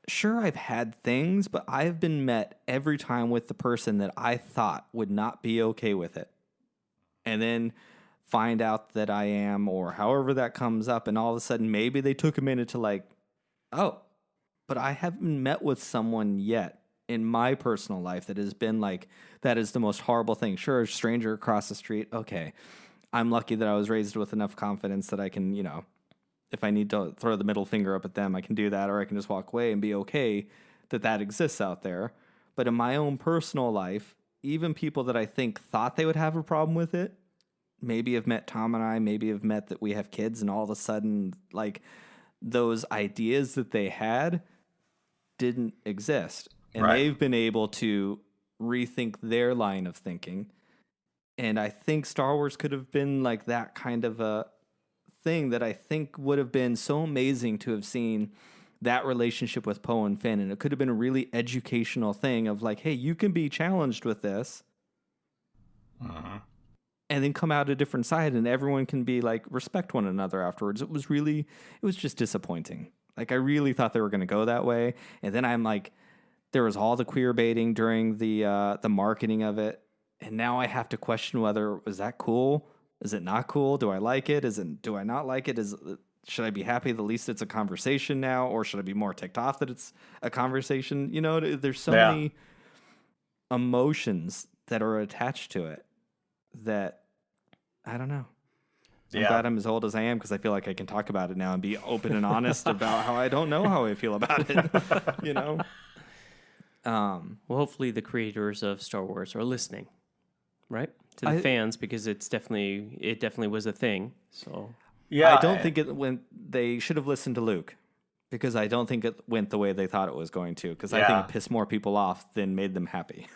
Sure, I've had things, but I've been met every time with the person that I thought would not be okay with it. And then find out that I am, or however that comes up, and all of a sudden maybe they took a minute to, like, oh, but I haven't met with someone yet in my personal life that has been like, that is the most horrible thing. Sure, a stranger across the street, okay. I'm lucky that I was raised with enough confidence that I can, you know, if I need to throw the middle finger up at them, I can do that, or I can just walk away and be okay that exists out there. But in my own personal life, even people that I think thought they would have a problem with it, maybe have met Tom and I, maybe have met that we have kids, and all of a sudden, like, those ideas that they had didn't exist. And Right. they've been able to rethink their line of thinking. And I think Star Wars could have been like that kind of a thing that I think would have been so amazing to have seen that relationship with Poe and Finn. And it could have been a really educational thing of like, hey, you can be challenged with this and then come out a different side and everyone can be like, respect one another afterwards. It was just disappointing. Like, I really thought they were going to go that way. And then I'm like, there was all the queer baiting during the marketing of it. And now I have to question whether, was that cool? Is it not cool? Do I like it? Do I not like it? Should I be happy that at least it's a conversation now? Or should I be more ticked off that it's a conversation? You know, there's so many emotions that are attached to it that, I don't know. I'm glad I'm as old as I am because I feel like I can talk about it now and be open and honest about how I don't know how I feel about it, you know? Well, hopefully the creators of Star Wars are listening, right? To the fans, because it definitely was a thing. So I don't think they should have listened to Luke because I don't think it went the way they thought it was going to because I think it pissed more people off than made them happy.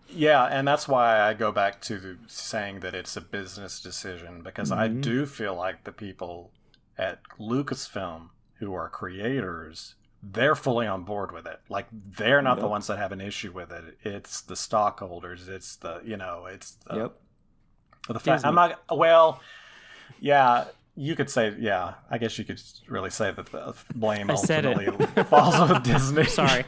Yeah, and that's why I go back to saying that it's a business decision because I do feel like the people at Lucasfilm who are creators, they're fully on board with it. Like, they're not the ones that have an issue with it. It's the stockholders. It's the, it's the... The fact, I'm not... Well, yeah, you could say... Yeah, I guess you could really say that the blame ultimately falls on Disney. Sorry.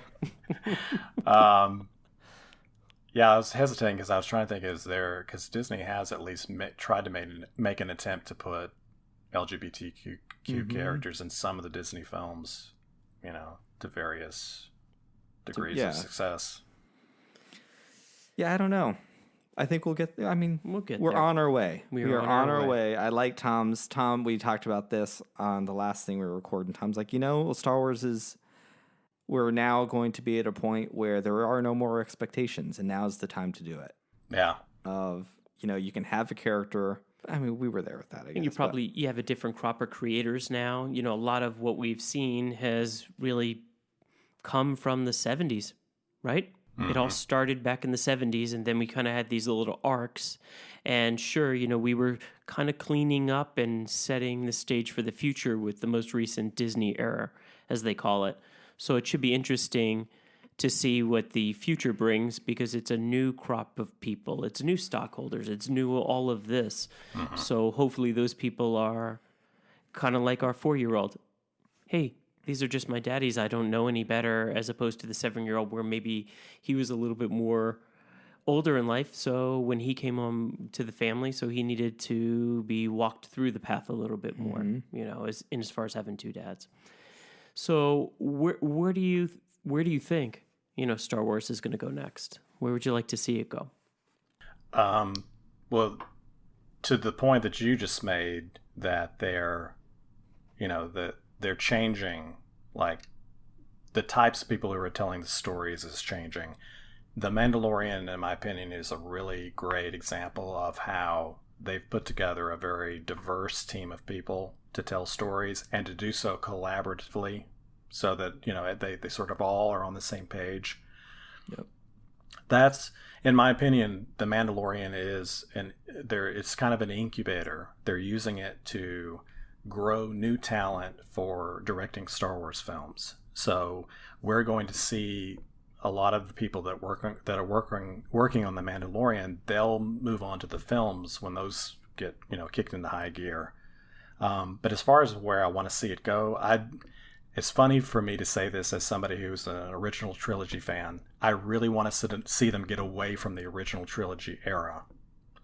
Yeah, I was hesitating because I was trying to think, because Disney has at least tried to make an attempt to put LGBTQ characters in some of the Disney films, to various degrees of success. Yeah, I don't know. I think we'll get there. I mean, we're there. On our way. We are on our way. way. I like Tom, we talked about this on the last thing we were recording. Tom's like, Star Wars we're now going to be at a point where there are no more expectations, and now's the time to do it. Yeah. You can have a character. I mean, we were there with that, I guess. And you have a different crop of creators now. A lot of what we've seen has really come from the 70s, right? Mm-hmm. It all started back in the 70s, and then we kind of had these little arcs. And sure, we were kind of cleaning up and setting the stage for the future with the most recent Disney era, as they call it. So it should be interesting to see what the future brings because it's a new crop of people. It's new stockholders. It's new all of this. Mm-hmm. So hopefully those people are kind of like our 4-year-old. Hey, these are just my daddies. I don't know any better, as opposed to the 7-year-old where maybe he was a little bit more older in life. So when he came home to the family, so he needed to be walked through the path a little bit more, as far as having 2 dads. So where do you think Star Wars is going to go next? Where would you like to see it go? Well, to the point that you just made, that they're changing, like the types of people who are telling the stories is changing. The Mandalorian, in my opinion, is a really great example of how they've put together a very diverse team of people to tell stories and to do so collaboratively so that, they sort of all are on the same page. Yep. That's, in my opinion, The Mandalorian it's kind of an incubator. They're using it to grow new talent for directing Star Wars films. So we're going to see a lot of the people that are working on The Mandalorian, they'll move on to the films when those get, kicked into high gear. But as far as where I want to see it go, it's funny for me to say this as somebody who's an original trilogy fan. I really want to see them get away from the original trilogy era.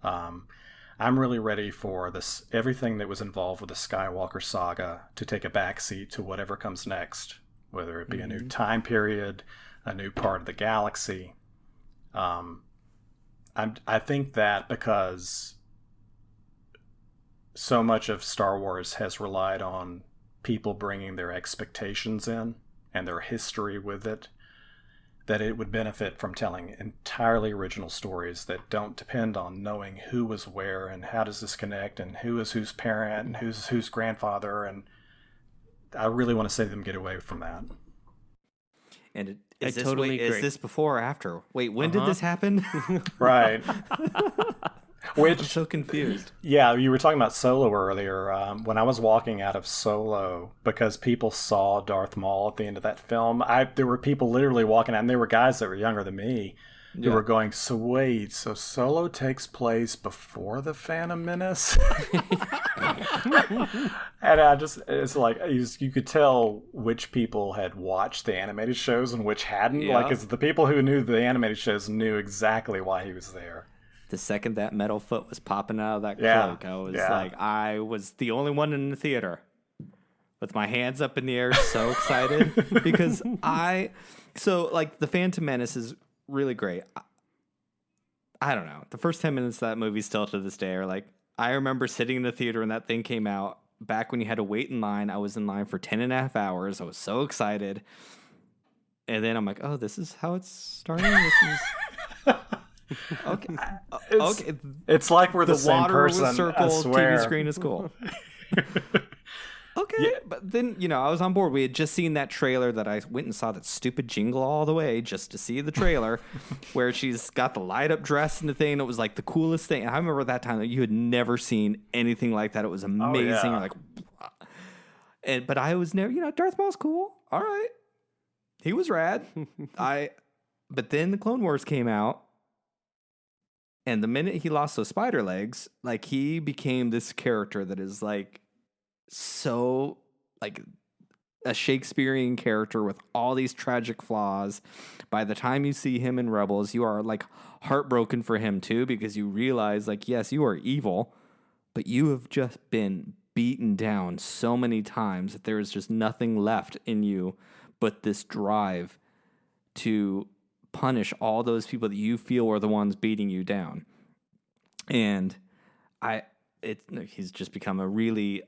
I'm really ready for everything that was involved with the Skywalker saga to take a backseat to whatever comes next, whether it be a new time period, a new part of the galaxy. I think that because so much of Star Wars has relied on people bringing their expectations in and their history with it, that it would benefit from telling entirely original stories that don't depend on knowing who was where and how does this connect and who is whose parent and who's whose grandfather. And I really want to see them get away from that. And I totally agree. is this before or after? Wait, when did this happen? Right. I'm so confused. Yeah, you were talking about Solo earlier. When I was walking out of Solo, because people saw Darth Maul at the end of that film, there were people literally walking out, and there were guys that were younger than me who were going, so wait, so Solo takes place before the Phantom Menace? And it's like, you could tell which people had watched the animated shows and which hadn't. Yeah. Like, it's the people who knew the animated shows knew exactly why he was there. The second that metal foot was popping out of that cloak, I was the only one in the theater with my hands up in the air, so excited because the Phantom Menace is really great. I don't know. The first 10 minutes of that movie still to this day are like, I remember sitting in the theater when that thing came out back when you had to wait in line. I was in line for 10.5 hours. I was so excited. And then I'm like, oh, this is how it's starting. This is... Okay. It's like we're the same water person. With circles, I swear. TV screen is cool. Okay, but then I was on board. We had just seen that trailer that I went and saw that stupid jingle all the way just to see the trailer, where she's got the light up dress and the thing. It was like the coolest thing. I remember that time that you had never seen anything like that. It was amazing. Oh, yeah. But I was never. Darth Maul's cool. All right, he was rad. But then the Clone Wars came out. And the minute he lost those spider legs, like he became this character that is like so like a Shakespearean character with all these tragic flaws. By the time you see him in Rebels, you are like heartbroken for him too, because you realize like, yes, you are evil, but you have just been beaten down so many times that there is just nothing left in you but this drive to punish all those people that you feel are the ones beating you down. And he's just become a really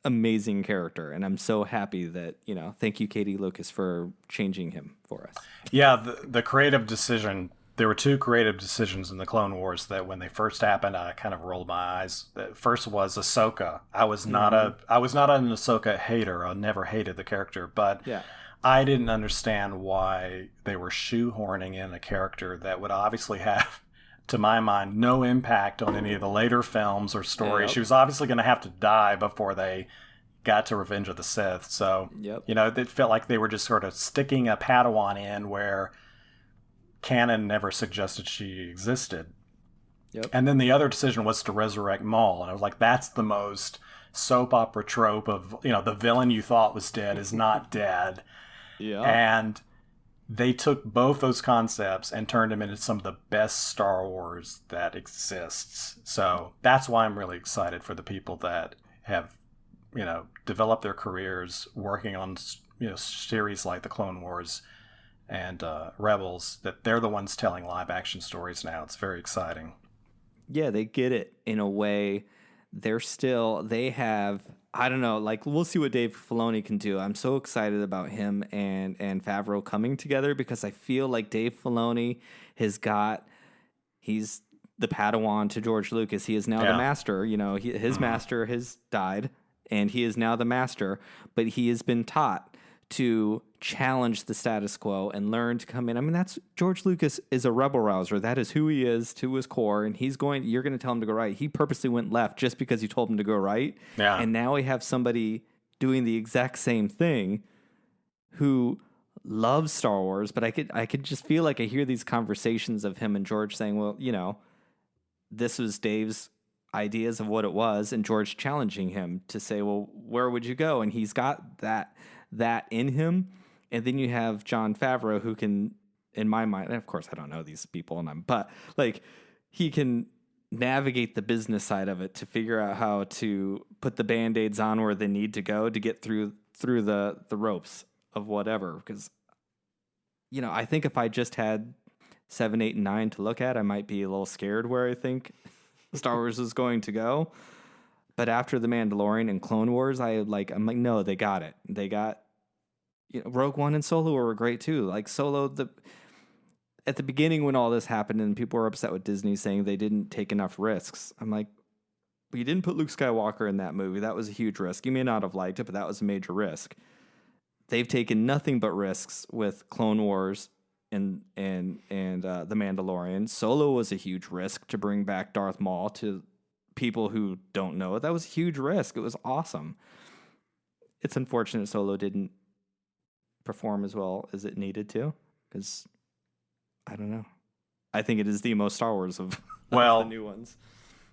amazing character, and I'm so happy that, thank you, Katie Lucas, for changing him for us. Yeah, the creative decision, there were two creative decisions in the Clone Wars that when they first happened, I kind of rolled my eyes. The first was Ahsoka. I was not an Ahsoka hater. I never hated the character, but yeah. I didn't understand why they were shoehorning in a character that would obviously have, to my mind, no impact on any of the later films or stories. Yep. She was obviously going to have to die before they got to Revenge of the Sith. So, it felt like they were just sort of sticking a Padawan in where canon never suggested she existed. Yep. And then the other decision was to resurrect Maul. And I was like, that's the most soap opera trope of, the villain you thought was dead is not dead. Yeah. And they took both those concepts and turned them into some of the best Star Wars that exists. So that's why I'm really excited for the people that have, developed their careers working on, series like the Clone Wars and Rebels, that they're the ones telling live action stories now. It's very exciting. Yeah, they get it in a way. They have, I don't know, like, we'll see what Dave Filoni can do. I'm so excited about him and Favreau coming together, because I feel like Dave Filoni he's the Padawan to George Lucas. He is now the master. His master has died, and he is now the master, but he has been taught to challenge the status quo and learn to come in. I mean, that's George Lucas is a rebel rouser. That is who he is to his core. And you're going to tell him to go right. He purposely went left just because you told him to go right. Yeah. And now we have somebody doing the exact same thing who loves Star Wars. But I could just feel like I hear these conversations of him and George saying, well, this was Dave's ideas of what it was, and George challenging him to say, well, where would you go? And he's got that in him. And then you have Jon Favreau, who can, in my mind, and of course I don't know these people, but like, he can navigate the business side of it to figure out how to put the Band-Aids on where they need to go to get through the ropes of whatever. Because, I think if I just had 7, 8, and 9 to look at, I might be a little scared where I think Star Wars is going to go. But after The Mandalorian and Clone Wars, I'm like, no, they got it. They got, Rogue One and Solo were great too. Like Solo, at the beginning when all this happened and people were upset with Disney saying they didn't take enough risks, I'm like, well, you didn't put Luke Skywalker in that movie. That was a huge risk. You may not have liked it, but that was a major risk. they've taken nothing but risks with Clone Wars and The Mandalorian. Solo was a huge risk to bring back Darth Maul to people who don't know. That was a huge risk. It was awesome. It's unfortunate Solo didn't perform as well as it needed to, because I don't know. I think it is the most Star Wars of the new ones.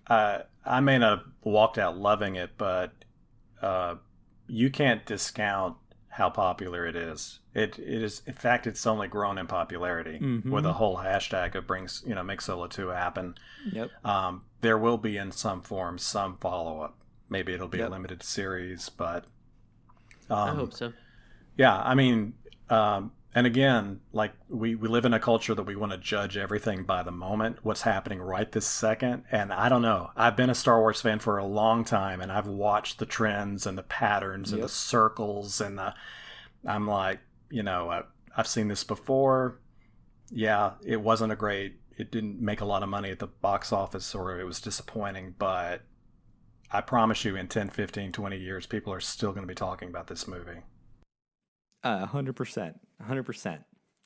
I may not have walked out loving it, but you can't discount how popular it is. It is, in fact, it's only grown in popularity with the whole hashtag that brings, make Solo 2 happen. Yep. There will be in some form some follow up. Maybe it'll be a limited series, but I hope so. Yeah, I mean, and again, like we live in a culture that we want to judge everything by the moment, what's happening right this second. And I don't know. I've been a Star Wars fan for a long time, and I've watched the trends and the patterns and the circles, and I'm like, I've seen this before. Yeah, it wasn't it didn't make a lot of money at the box office, or it was disappointing, but I promise you in 10, 15, 20 years, people are still going to be talking about this movie. 100%.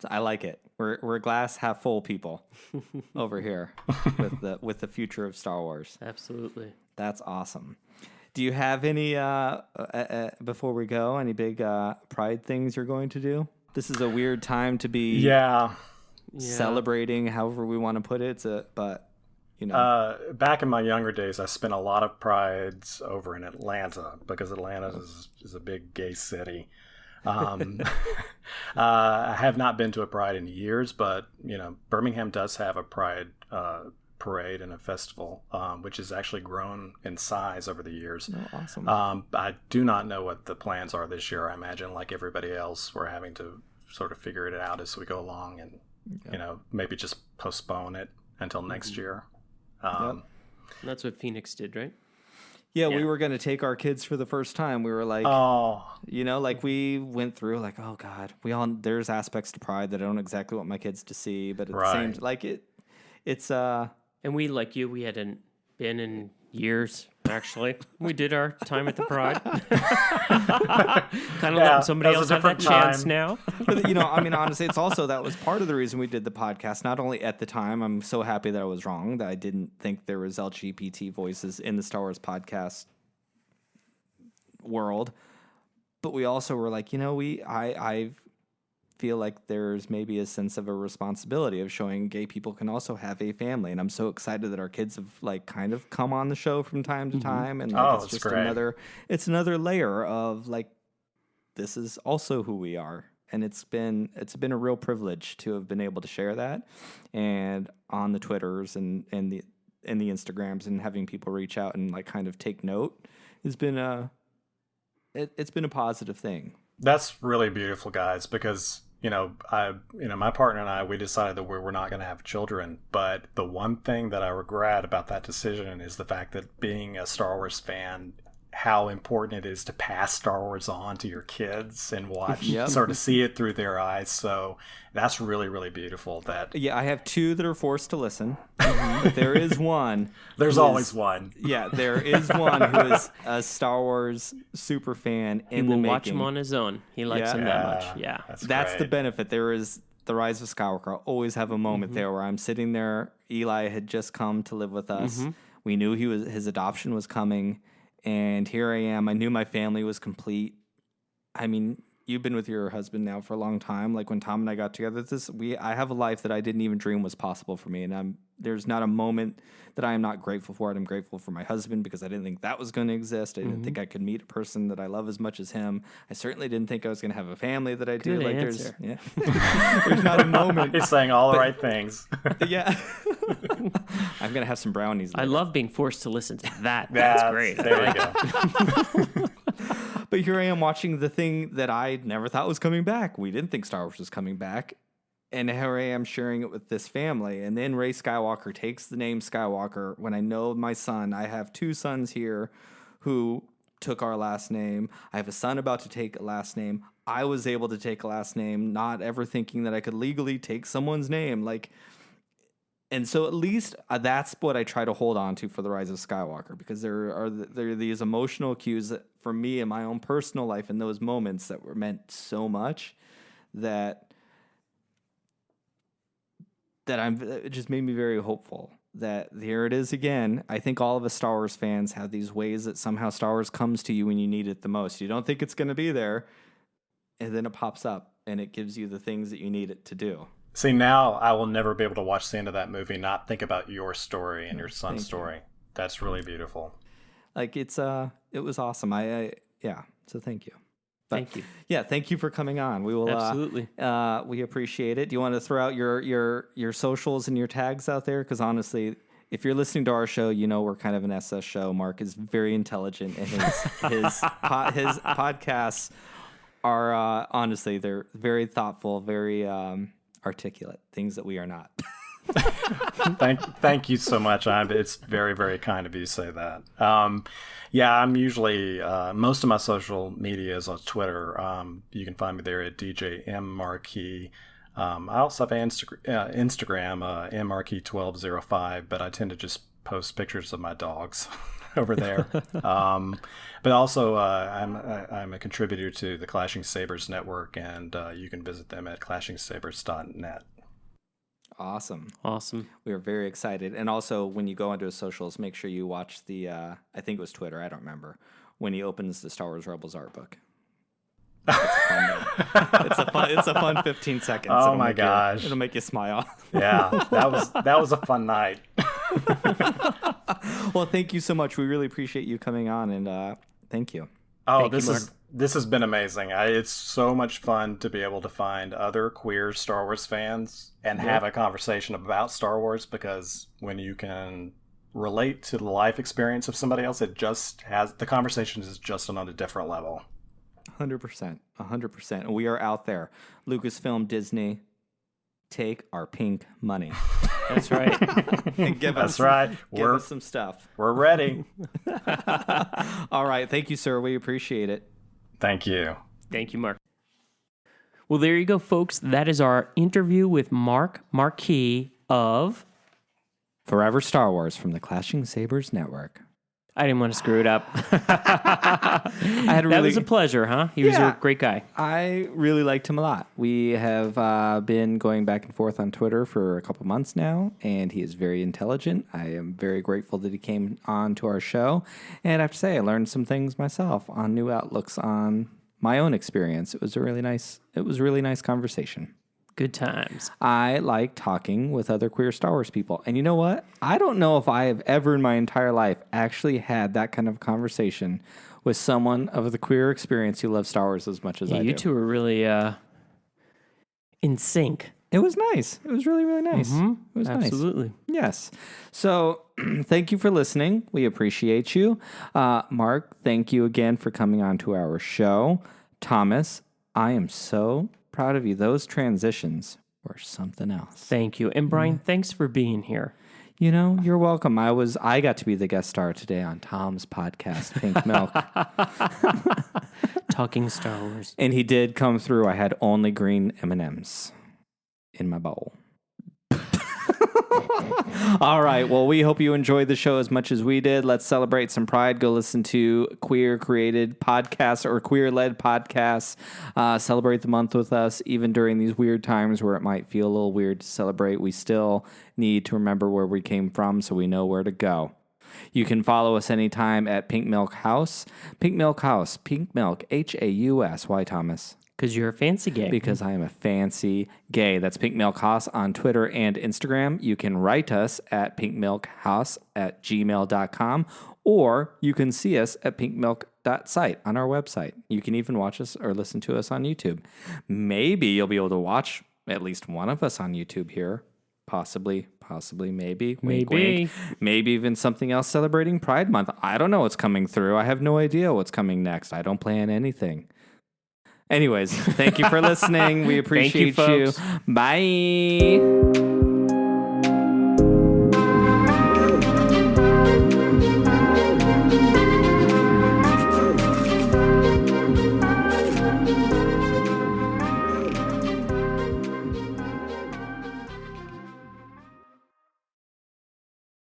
I like it. We're glass half full people over here with the future of Star Wars. Absolutely. That's awesome. Do you have any before we go, any big Pride things you're going to do? This is a weird time to be celebrating, however we want to put it. But back in my younger days, I spent a lot of Prides over in Atlanta, because Atlanta is a big gay city. I have not been to a Pride in years, but Birmingham does have a Pride parade and a festival, which has actually grown in size over the years. Oh, awesome. I do not know what the plans are this year. I imagine, like everybody else, we're having to sort of figure it out as we go along, and maybe just postpone it until next year. That's what Phoenix did, right? Yeah, we were going to take our kids for the first time. We were like, we went through like, oh God, there's aspects to Pride that I don't exactly want my kids to see, but at the same, like it's and we, like you, we hadn't been in years. Actually, we did our time at the Pride. Kind of letting somebody else have that chance now. But honestly, it's also, that was part of the reason we did the podcast. Not only at the time, I'm so happy that I was wrong, that I didn't think there was LGBT voices in the Star Wars podcast world, but we also were like, I feel like there's maybe a sense of a responsibility of showing gay people can also have a family, and I'm so excited that our kids have like kind of come on the show from time to time, and like, it's just great. another layer of like, this is also who we are, and it's been a real privilege to have been able to share that, and on the Twitters and the Instagrams, and having people reach out and like kind of take note has been it's been a positive thing. That's really beautiful, guys, because my partner and I, we decided that we were not going to have children. But the one thing that I regret about that decision is the fact that, being a Star Wars fan, how important it is to pass Star Wars on to your kids and watch, sort of see it through their eyes. So that's really, really beautiful. I have two that are forced to listen. But there is one. There's always one. Yeah, there is one who is a Star Wars super fan in the making. He will watch him on his own. He likes him that much. Yeah, that's the benefit. There is The Rise of Skywalker. I always have a moment there where I'm sitting there. Eli had just come to live with us. We knew his adoption was coming. And here I am. I knew my family was complete. I mean, you've been with your husband now for a long time. Like when Tom and I got together, I have a life that I didn't even dream was possible for me. And there's not a moment that I am not grateful for it. I'm grateful for my husband, because I didn't think that was going to exist. I didn't think I could meet a person that I love as much as him. I certainly didn't think I was going to have a family that I do. Good like answer. There's not a moment. He's saying all the right things. Yeah. I'm going to have some brownies later. I love being forced to listen to that. That's great. There you go. But here I am watching the thing that I never thought was coming back. We didn't think Star Wars was coming back. And here I am sharing it with this family. And then Rey Skywalker takes the name Skywalker. When I know my son, I have two sons here who took our last name. I have a son about to take a last name. I was able to take a last name, not ever thinking that I could legally take someone's name. Like, And so at least that's what I try to hold on to for The Rise of Skywalker, because there are these emotional cues that, for me in my own personal life, in those moments that were meant so much that it just made me very hopeful that here it is again. I think all of us Star Wars fans have these ways that somehow Star Wars comes to you when you need it the most. You don't think it's going to be there, and then it pops up and it gives you the things that you need it to do. See, now I will never be able to watch the end of that movie not think about your story and your son's story. That's really beautiful. Like it was awesome. So thank you. Thank you. Yeah, thank you for coming on. We will absolutely. We appreciate it. Do you want to throw out your socials and your tags out there? Because honestly, if you're listening to our show, you know we're kind of an SS show. Mark is very intelligent, and his podcasts are honestly, they're very thoughtful, very articulate, things that we are not. Thank you so much. It's very, very kind of you to say that. I'm usually, most of my social media is on Twitter. You can find me there at DJ M Marquis. I also have Instagram, mmarquis1205, but I tend to just post pictures of my dogs over there. But also, I'm a contributor to the Clashing Sabers Network, and you can visit them at clashingsabers.net. Awesome. We are very excited. And also, when you go onto his socials, make sure you watch the, I think it was Twitter, I don't remember, when he opens the Star Wars Rebels art book. It's a fun 15 seconds. Oh my gosh. It'll make you smile. Yeah, that was a fun night. Well, thank you so much. We really appreciate you coming on, and thank you. Oh, this has been amazing. It's so much fun to be able to find other queer Star Wars fans and have a conversation about Star Wars, because when you can relate to the life experience of somebody else, the conversation is just on a different level. 100%. And we are out there. Lucasfilm, Disney, take our pink money. That's right. And give us some stuff. We're ready. All right. Thank you, sir. We appreciate it. Thank you. Thank you, Mark. Well, there you go, folks. That is our interview with Marquis of Forever Star Wars from the Clashing Sabers Network. I didn't want to screw it up. That was a pleasure, huh? He was a great guy. I really liked him a lot. We have been going back and forth on Twitter for a couple months now, and he is very intelligent. I am very grateful that he came on to our show. And I have to say, I learned some things myself on new outlooks on my own experience. It was a really nice conversation. Good times. I like talking with other queer Star Wars people. And you know what? I don't know if I have ever in my entire life actually had that kind of conversation with someone of the queer experience who loves Star Wars as much as I do. You two are really in sync. It was nice. It was really, really nice. Mm-hmm. It was Absolutely. Nice. Yes. So thank you for listening. We appreciate you. Mark, thank you again for coming on to our show. Thomas, I am so proud of you. Those transitions were something else. Thank you. And Brian, thanks for being here. You know, you're welcome. I got to be the guest star today on Tom's podcast, Pink Milk. Talking Star Wars. And he did come through. I had only green M&Ms in my bowl. All right. Well, we hope you enjoyed the show as much as we did. Let's celebrate some pride. Go listen to queer-created podcasts or queer-led podcasts. Celebrate the month with us, even during these weird times where it might feel a little weird to celebrate. We still need to remember where we came from so we know where to go. You can follow us anytime at pinkmilkhaus. Pinkmilkhaus. Pink Milk, Haus. Why, Thomas? Because you're a fancy gay. Because I am a fancy gay. That's Pink Milk House on Twitter and Instagram. You can write us at pinkmilkhouse@gmail.com, or you can see us at pinkmilk.site on our website. You can even watch us or listen to us on YouTube. Maybe you'll be able to watch at least one of us on YouTube here. Possibly, maybe. Wink, wink. Maybe even something else celebrating Pride Month. I don't know what's coming through. I have no idea what's coming next. I don't plan anything. Anyways, thank you for listening. We appreciate you. Bye.